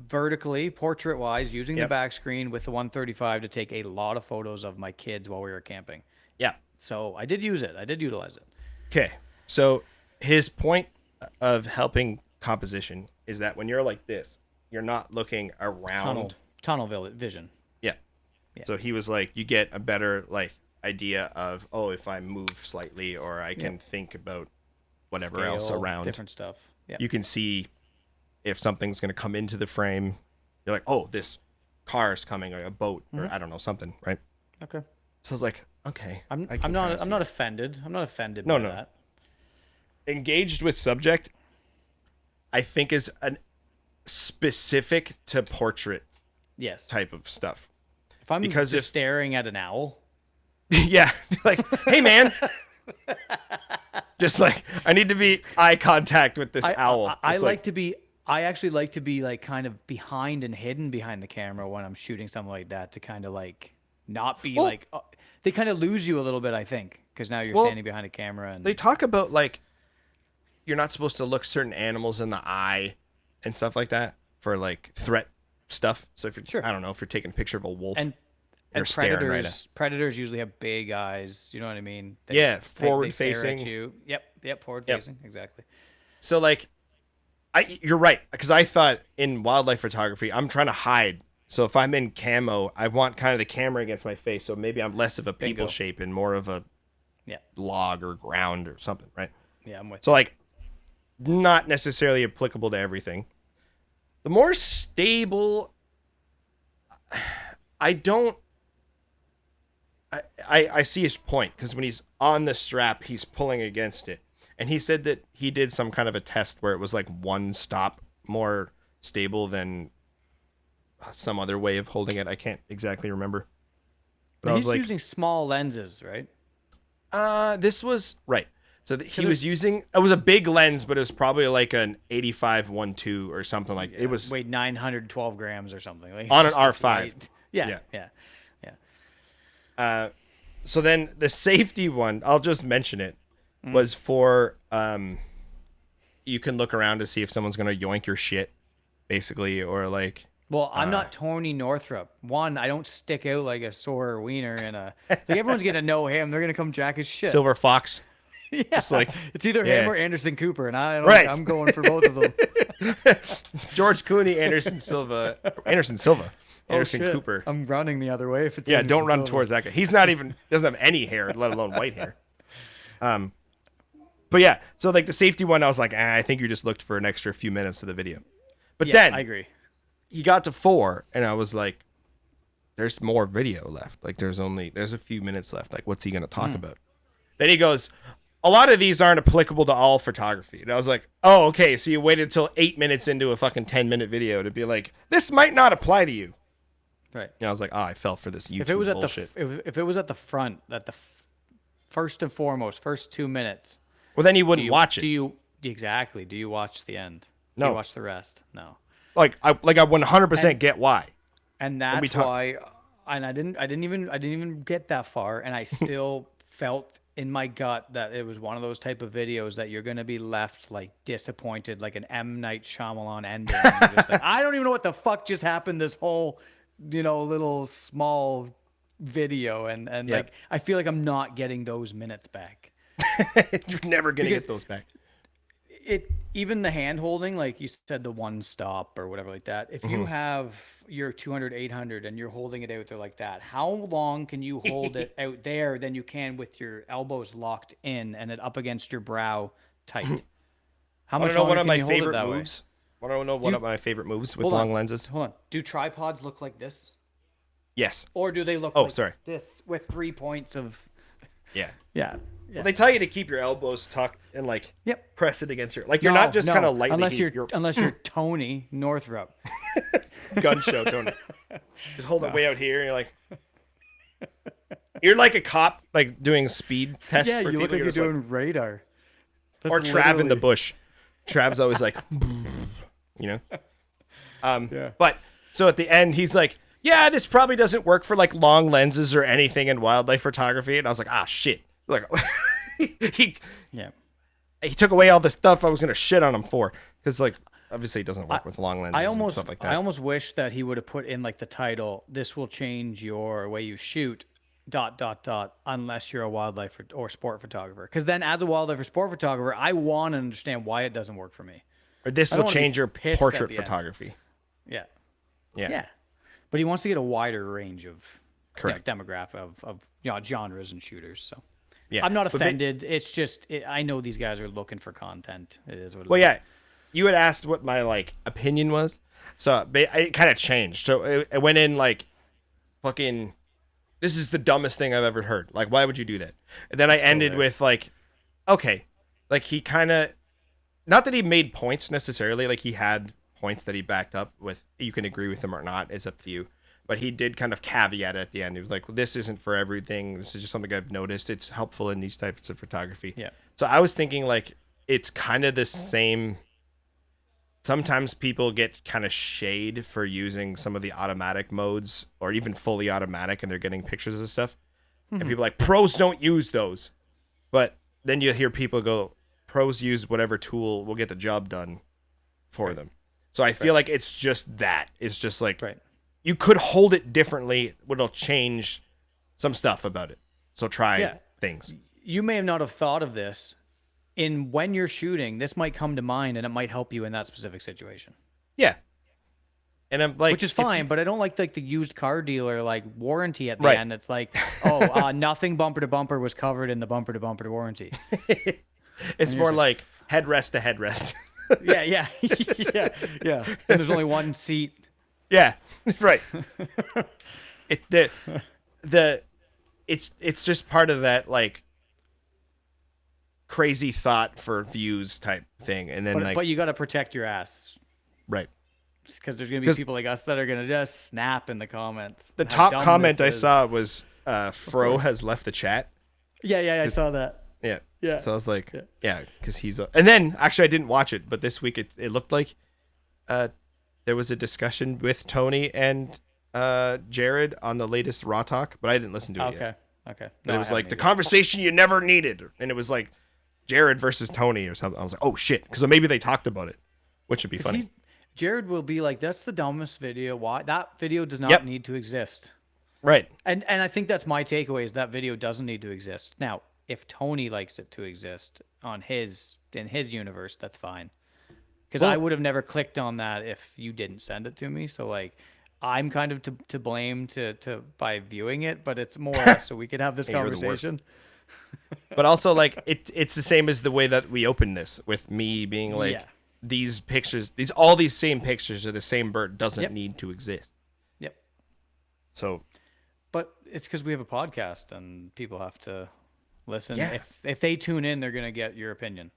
vertically, portrait wise, using the Yep. back screen with the 135 to take a lot of photos of my kids while we were camping. Yeah. So I did use it. I did utilize it. Okay. So his point of helping composition is that when you're like this, you're not looking around. Vision. Yeah. Yeah. So he was like, you get a better like idea of, oh, if I move slightly or I can think about whatever else Scale, around. different stuff. Yeah. You can see if something's going to come into the frame. You're like, oh, this car is coming, or a boat, or I don't know, something, right? Okay. So I was like, okay. I I'm can kinda not see I'm not it. offended. I'm not offended No, by no. that. Engaged with subject, I think is an specific to portrait Yes. type of stuff. If I'm Because just if- staring at an owl, Yeah, like, hey man, just like I need to be eye contact with this owl. I It's like to be. I actually like to be like kind of behind and hidden behind the camera when I'm shooting something like that, to kind of like not be Well- like. They kind of lose you a little bit, I think, because now you're Well, standing behind a camera and they talk about like you're not supposed to look certain animals in the eye and stuff like that for like threat stuff. So if you're, Sure. I don't know, if you're taking a picture of a wolf, and you're staring right at. predators usually have big eyes. You know what I mean? Yeah, they forward stare at facing. you. Yep, forward Yep. facing, exactly. So like You're right, because I thought in wildlife photography, I'm trying to hide. So if I'm in camo, I want kind of the camera against my face. So maybe I'm less of a people Bingo. shape and more of a Yeah. log or ground or something, right? Yeah, I'm with So you. like, not necessarily applicable to everything. The more stable, I don't. I see his point, because when he's on the strap, he's pulling against it. And he said that he did some kind of a test where it was like one stop more stable than some other way of holding it. I can't exactly remember. But I was He's like, using small lenses, right? this was right. So he was using, it was a big lens, but it was probably like an 85-1.2 or something like it was Weighed 912 grams or something. Like, on an it's just R5. light. Yeah, Yeah. yeah, yeah. So then the safety one, I'll just mention it, was for you can look around to see if someone's gonna yoink your shit, basically, or like Well, I'm not Tony Northrup. One, I don't stick out like a sore wiener in a. Like everyone's gonna know him. They're gonna come jack his shit. silver fox. Yeah. Just like It's either yeah. him or Anderson Cooper, and I don't. Right. I'm going for both of them. George Clooney, Anderson Silva, Anderson shit. Cooper. I'm running the other way if it's. Yeah, Anderson don't run Silva. towards that guy. He's not even doesn't have any hair, let alone white hair. But yeah, so like the safety one, I was like, I think you just looked for an extra few minutes of the video. But Yeah, then I agree. he got to 4, and I was like, there's more video left. Like there's a few minutes left. Like what's he gonna talk about? Then he goes, a lot of these aren't applicable to all photography. And I was like, oh, okay, so you waited till 8 minutes into a fucking 10-minute video to be like, this might not apply to you. Right. And I was like, oh, I fell for this YouTube If it was at bullshit. if it was at the front, first and foremost, first 2 minutes. Well, then you wouldn't watch it. Do you exactly? Do you watch the end? Do No. you watch the rest? No. Like I 100% get why. And we that's talk- why. And I didn't even get that far, and I still felt in my gut that it was one of those type of videos that you're gonna be left like disappointed, like an M. Night Shyamalan ending. And you're just like, I don't even know what the fuck just happened. This whole, little small video, and Yeah. like I feel like I'm not getting those minutes back. You're never gonna Because- get those back. Even the hand holding, like you said, the one stop or whatever like that. If you have your 200, 800 and you're holding it out there like that, how long can you hold it out there than you can with your elbows locked in and it up against your brow tight? How Want much to know one longer of can my you hold it favorite that way? moves? Want to know one of my favorite moves with Hold long on. lenses? Hold on. Do tripods look like this? Yes. Or do they look Oh, like sorry. this with 3 points of... Yeah. Yeah. Well, they tell you to keep your elbows tucked and like Yep. press it against your like you're not just kind of lightly unless you're Tony Northrup. gun show, don't it? Just hold it way out here and you're like you're like a cop like doing speed tests Yeah, for you people. look like you're just like- doing radar. That's or Trav in the literally- bush. Trav's always like you know. Yeah. But so at the end he's like, yeah, this probably doesn't work for like long lenses or anything in wildlife photography. And I was like, ah shit. Like he Yeah. he took away all the stuff I was gonna shit on him for, because like obviously it doesn't work with long lenses and stuff like that. I almost wish that he would have put in like the title, "This will change your way you shoot." ... unless you're a wildlife or sport photographer. Because then, as a wildlife or sport photographer, I want to understand why it doesn't work for me. Or this I will don't wanna be change your pissed at portrait the end. photography. Yeah. Yeah. Yeah. But he wants to get a wider range of Correct. demographic of genres and shooters. So Yeah. I'm not But offended. It's just I know these guys are looking for content. It is what it Well, is. yeah, you had asked what my like opinion was, so it kind of changed. So it went in like, fucking, this is the dumbest thing I've ever heard. Like, why would you do that? And then I ended there. with like, okay, like he kind of, not that he made points necessarily. Like he had points that he backed up with. You can agree with him or not. It's up to you. But he did kind of caveat at the end. He was like, well, this isn't for everything. This is just something I've noticed. It's helpful in these types of photography. Yeah. So I was thinking like, it's kind of the same. Sometimes people get kind of shade for using some of the automatic modes or even fully automatic and they're getting pictures and stuff. And people are like, pros don't use those. But then you hear people go, pros use whatever tool will get the job done for them. So I feel like it's just that. It's just like, Right. you could hold it differently, it'll change some stuff about it. So try Yeah. things. You may have not have thought of this in when you're shooting, this might come to mind and it might help you in that specific situation. Yeah. And I'm like, Which is fine, but I don't like the used car dealer like warranty at the right. end. It's like, oh, nothing bumper to bumper was covered in the bumper to bumper warranty. It's more like headrest to headrest. Yeah, yeah, yeah. And there's only one seat. Yeah, right. It's just part of that like crazy thought for views type thing, and then But you got to protect your ass, right? because there's gonna be people like us that are gonna just snap in the comments. The top comment I saw was Fro has left the chat. Yeah, I saw that. Yeah. So I was like, yeah, because he's and then actually I didn't watch it, but this week it looked like there was a discussion with Tony and Jared on the latest Raw Talk, but I didn't listen to it yet. Okay. But it was like the conversation you never needed, and it was like Jared versus Tony or something. I was like, oh shit, because maybe they talked about it, which would be funny. Jared will be like, that's the dumbest video. Why that video does not need to exist. Right. And I think that's my takeaway is that video doesn't need to exist. Now, if Tony likes it to exist in his universe, that's fine. Because I would have never clicked on that if you didn't send it to me. So like, I'm kind of to blame by viewing it, but it's more or less so we could have this conversation. But also like it's the same as the way that we opened this with me being like these pictures, all these same pictures of the same bird doesn't need to exist. Yep. So, but it's because we have a podcast and people have to listen. Yeah. If they tune in, they're gonna get your opinion.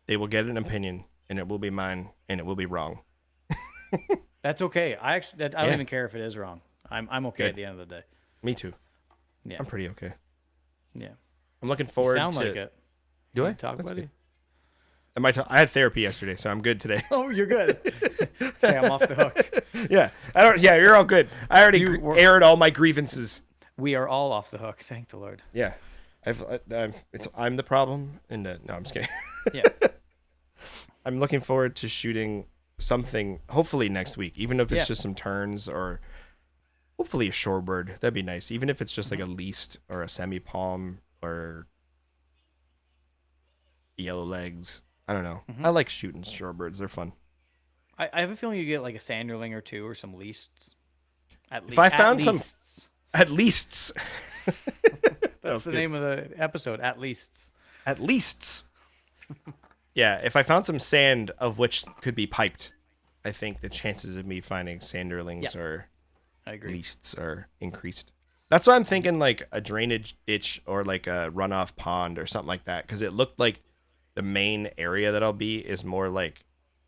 They will get an opinion, and it will be mine, and it will be wrong. That's okay. I don't even care if it is wrong. I'm okay at the end of the day. Me too. Yeah. I'm pretty okay. Yeah. I'm looking forward Sound to like it. Do I talk, That's buddy? good. I had therapy yesterday, so I'm good today. Oh, you're good. Okay, I'm off the hook. Yeah. Yeah, you're all good. I already aired all my grievances. We are all off the hook. Thank the Lord. Yeah. I'm the problem, and no, I'm just kidding. Yeah. I'm looking forward to shooting something hopefully next week, even if it's just some terns or hopefully a shorebird. That'd be nice, even if it's just like a least or a semi-palm or yellow legs. I don't know. I like shooting shorebirds. They're fun. I have a feeling you get like a sanderling or two or some leasts. If I found some at leasts. That's the name of the episode, at leasts. At leasts. Yeah, if I found some sand of which could be piped, I think the chances of me finding sanderlings or leasts are increased. That's why I'm thinking like a drainage ditch or like a runoff pond or something like that, because it looked like the main area that I'll be is more like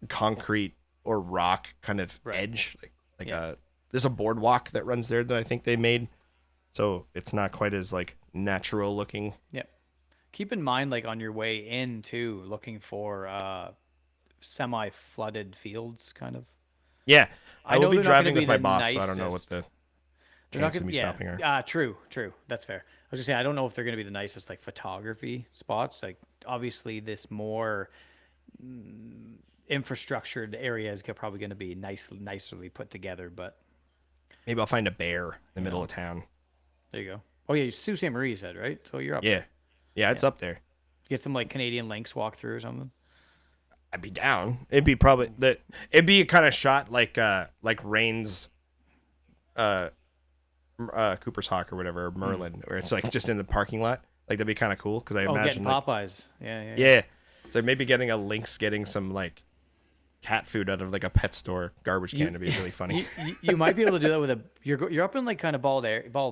concrete or rock kind of edge. There's a boardwalk that runs there that I think they made, so it's not quite as like natural looking. Yep. Keep in mind, like on your way in too, looking for semi-flooded fields, kind of. Yeah, I will be driving with my boss, nicest. so I don't know what the chance of me stopping her. True. That's fair. I was just saying, I don't know if they're going to be the nicest like photography spots. Like obviously, this more infrastructured area is probably going to be nicely put together. But maybe I'll find a bear in the middle of town. There you go. Oh yeah, Sault Ste. Marie said, right? So you're up. Yeah, it's up there. Get some like Canadian lynx walk through or something. I'd be down. It'd be probably it'd be a kind of shot like Rain's Cooper's Hawk or whatever, or Merlin, where it's like just in the parking lot. Like that'd be kind of cool because I imagine getting Popeyes. Yeah. So maybe getting a lynx getting some like cat food out of like a pet store garbage can to be really funny. You might be able to do that with you're up in like kind of bald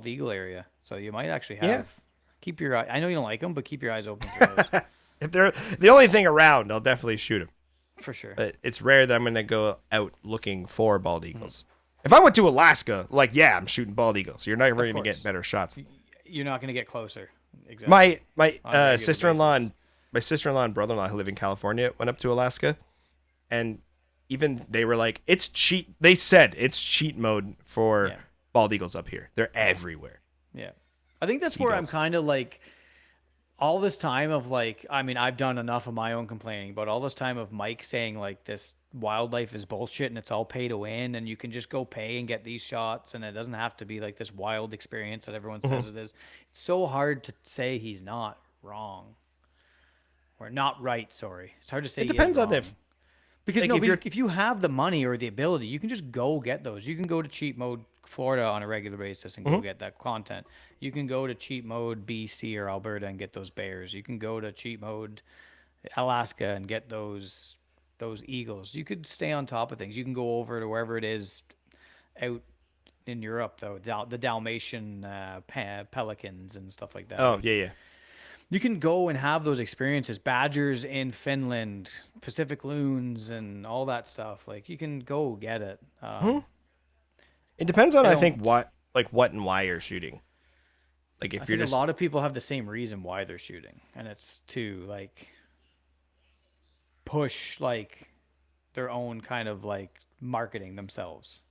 eagle area, so you might actually have keep your eye. I know you don't like them, but keep your eyes open for those. If they're the only thing around, I'll definitely shoot them. For sure. But it's rare that I'm going to go out looking for bald eagles. If I went to Alaska, I'm shooting bald eagles. You're not really going to get better shots. You're not going to get closer. Exactly. My sister-in-law and brother-in-law who live in California went up to Alaska, and even they were like, it's cheat. They said it's cheat mode for bald eagles up here. They're everywhere. Yeah. I think that's where I'm kind of like, all this time of like, I mean, I've done enough of my own complaining, but all this time of Mike saying like this wildlife is bullshit and it's all pay to win and you can just go pay and get these shots and it doesn't have to be like this wild experience that everyone says it is. It's so hard to say he's not wrong. or not right. Sorry, it's hard to say. It depends on wrong. Because like, no, if you're if you have the money or the ability, you can just go get those. You can go to cheap mode Florida on a regular basis and go get that content. You can go to cheap mode BC or Alberta and get those bears. You can go to cheap mode Alaska and get those eagles. You could stay on top of things. You can go over to wherever it is out in Europe, though, the Dalmatian pelicans and stuff like that. oh yeah. You can go and have those experiences. Badgers in Finland, Pacific loons, and all that stuff. Like, you can go get it. It depends on, I don't- think, what and why you're shooting. Like, if I you're think just a lot of people have the same reason why they're shooting, and it's to like push like their own kind of like marketing themselves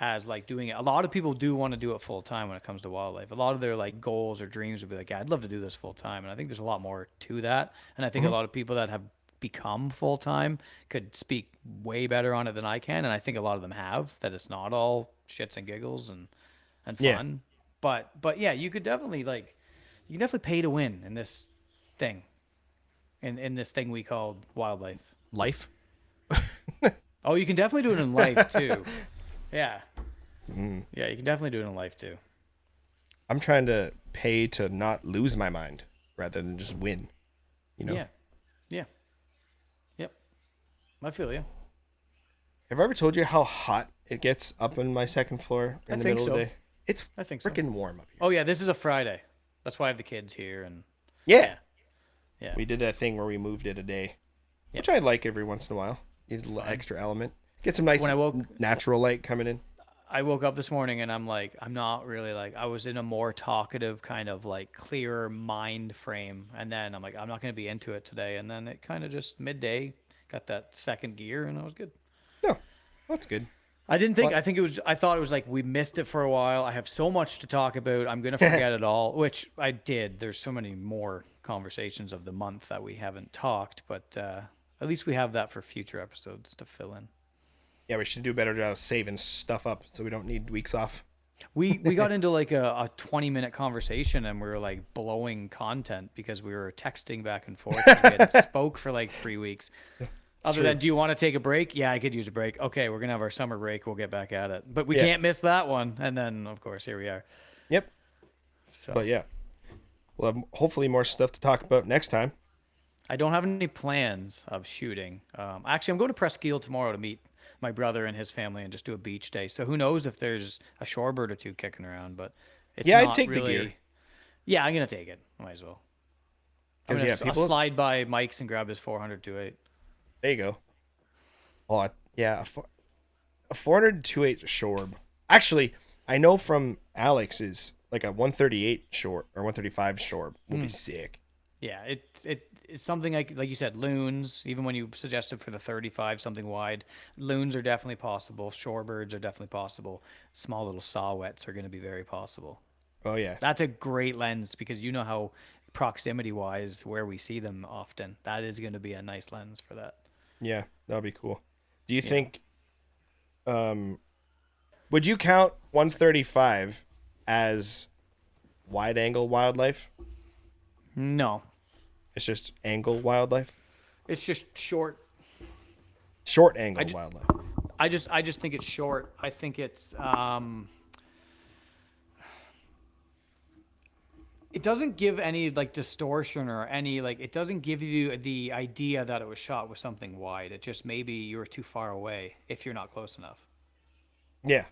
as like doing it. A lot of people do want to do it full time when it comes to wildlife. A lot of their like goals or dreams would be like, yeah, I'd love to do this full time, and I think there's a lot more to that. And I think a lot of people that have become full time could speak way better on it than I can, and I think a lot of them have. That it's not all shits and giggles and Yeah. fun. But yeah, you could definitely you can definitely pay to win in this thing. In this thing we call wildlife. life. Oh, you can definitely do it in life too. Yeah. Yeah, you can definitely do it in life too. I'm trying to pay to not lose my mind rather than just win. You know. Yeah. Yeah. Yep. I feel you. Have I ever told you how hot it gets up on my second floor in I the think middle of so. the day? It's I think so. freaking warm up here. Oh yeah, this is a Friday. That's why I have the kids here and Yeah. yeah. We did that thing where we moved it a day, which I like every once in a while. Needs a little extra element. Get some nice When I woke- natural light coming in. I woke up this morning and I'm like, I'm not really like, I was in a more talkative kind of like clearer mind frame. And then I'm like, I'm not going to be into it today. And then it kind of just midday got that second gear and I was good. No, that's good. I didn't think, I thought it was like, we missed it for a while. I have so much to talk about. I'm going to forget it all, which I did. There's so many more conversations of the month that we haven't talked, but at least we have that for future episodes to fill in. Yeah, we should do a better job of saving stuff up so we don't need weeks off. We got into like a 20-minute conversation and we were like blowing content because we were texting back and forth. We hadn't spoke for like 3 weeks. Other than, do you want to take a break? Yeah, I could use a break. Okay, we're going to have our summer break. We'll get back at it. But we can't miss that one. And then, of course, here we are. Yep. So But yeah, we'll have hopefully more stuff to talk about next time. I don't have any plans of shooting. Actually, I'm going to Presqu'île tomorrow to meet my brother and his family and just do a beach day. So who knows if there's a shorebird or two kicking around, but it's Yeah, I'd not take the really... gear. Yeah, I'm going to take it. Might as well. I'm 'Cause, gonna yeah, people- I'll slide by Mike's and grab his 400-2.8. There you go. Oh, yeah, a 400-2.8 Shorb. Actually, I know from Alex is like a 138 short or 135 Shorb will be sick. Yeah, it's something like you said, loons. Even when you suggested for the 35, something wide, loons are definitely possible. Shorebirds are definitely possible. Small little saw-whets are going to be very possible. Oh yeah. That's a great lens because you know how proximity-wise where we see them often. That is going to be a nice lens for that. Yeah, that'll be cool. Do you think would you count 135 as wide angle wildlife? No, It's just angle wildlife? it's just short. Short angle wildlife. I just think it's short. I think it's it doesn't give any like distortion or any like it doesn't give you the idea that it was shot with something wide. It just maybe you were too far away if you're not close enough. Yeah.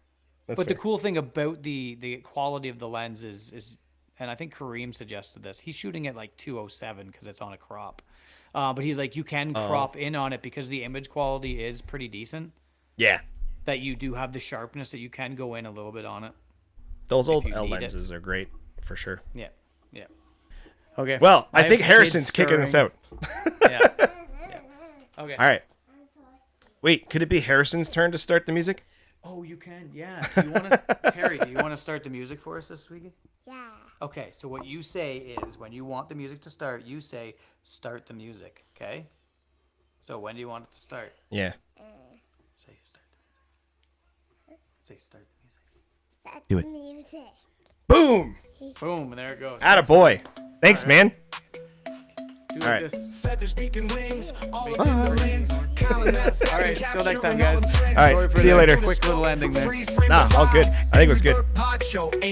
That's But fair. the cool thing about the quality of the lens is and I think Kareem suggested this. He's shooting at like 207 because it's on a crop. But he's like, you can crop in on it because the image quality is pretty decent. Yeah. That you do have the sharpness that you can go in a little bit on it. Those old you L need it. lenses are great for sure. Yeah. Yeah. Okay. Well, I have think kids Harrison's kicking us stirring. out. Yeah. Yeah. Okay. All right. Wait, could it be Harrison's turn to start the music? Oh, you can. Yeah. Do you want to, Harry? Do you want to start the music for us this week? Yeah. Okay. So what you say is, when you want the music to start, you say, "Start the music." Okay. So when do you want it to start? Yeah. Say start the music. Say start the music. Start Do the it. music. Boom! Boom, and there it goes. Atta boy. Thanks, man. Do All like right. this. Feathers, beak, and wings, all Bye. in the lens. All right, till next time, guys. All right, Sorry for see you the later. quick little ending there. Nah, all good. I think it was good. All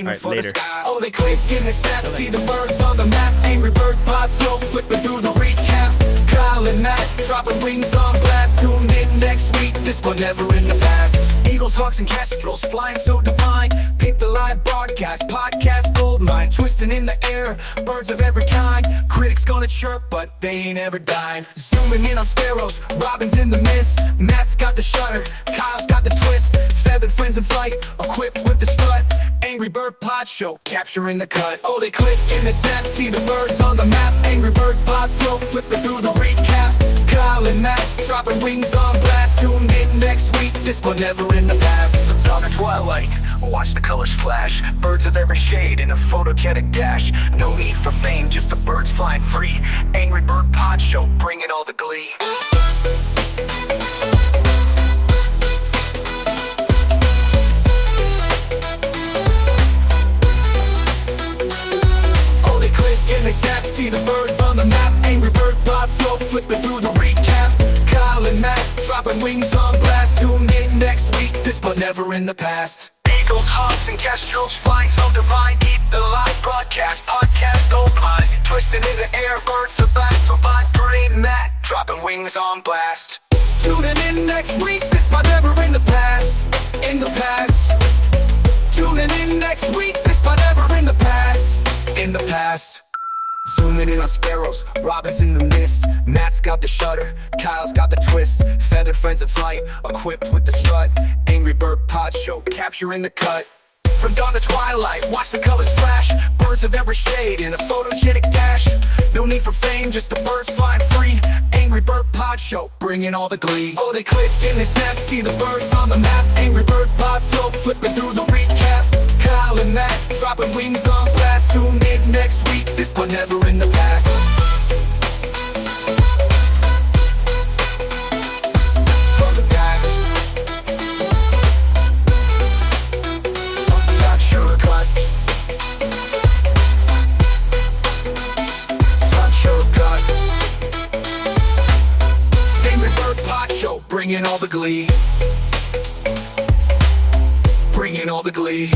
right, later. Oh, they click in the snap, see the birds on the map. Angry Bird Pod Flow, flipping through the recap. Kyle and Matt, dropping wings on blast. Tune in next week, this one never in the past. Eagles, hawks, and kestrels, flying so divine. Peep the live broadcast, podcast goldmine. Twisting in the air, birds of every kind. Critics gonna chirp, but they ain't ever dying. Zooming in on sparrows, robins in the mist. Matt's got the shutter, Kyle's got the twist. Feathered friends in flight, equipped with the strut. Angry Bird Pod Show, capturing the cut. Oh, they click in the snap, see the birds on the map. Angry Bird Pod Flow, flipping through the recap. Kyle and Matt, dropping wings on blast. Tune in next week, this one never in the past. Dawn of twilight, watch the colors flash. Birds of every shade in a photogenic dash. No need for fame, just the birds flying free. Angry Bird Pod Show, bringing all the glee. Oh, they click and they snap, see the birds on the map. Angry Bird Pod Flow, flipping through the recap. Kyle and Matt, dropping wings on blast. Tune in next week, this but never in the past. Eagles, hawks, and kestrels, flying so divine. Keep the live broadcast, podcast goldmine. Twisting in the air, birds of black, so fine. Brain Matt, dropping wings on blast. Tuning in next week, this but never in the past. In the past. Tuning in next week, this but never in the past. In the past. Zooming in on sparrows, robins in the mist. Matt's got the shutter, Kyle's got the twist. Feathered friends in flight, equipped with the strut. Angry Bird Pod Show, capturing the cut. From dawn to twilight, watch the colors flash. Birds of every shade in a photogenic dash. No need for fame, just the birds flying free. Angry Bird Pod Show, bringing all the glee. Oh, they click and they snap, see the birds on the map. Angry Bird Pod Flow, flipping through the recap. Kyle and Matt, dropping wings on blast. Tune in next week, this one never in the past. From the past. Not shortcut. Not shortcut. Angry Bird Pod Show, bringing all the glee. Bringing all the glee.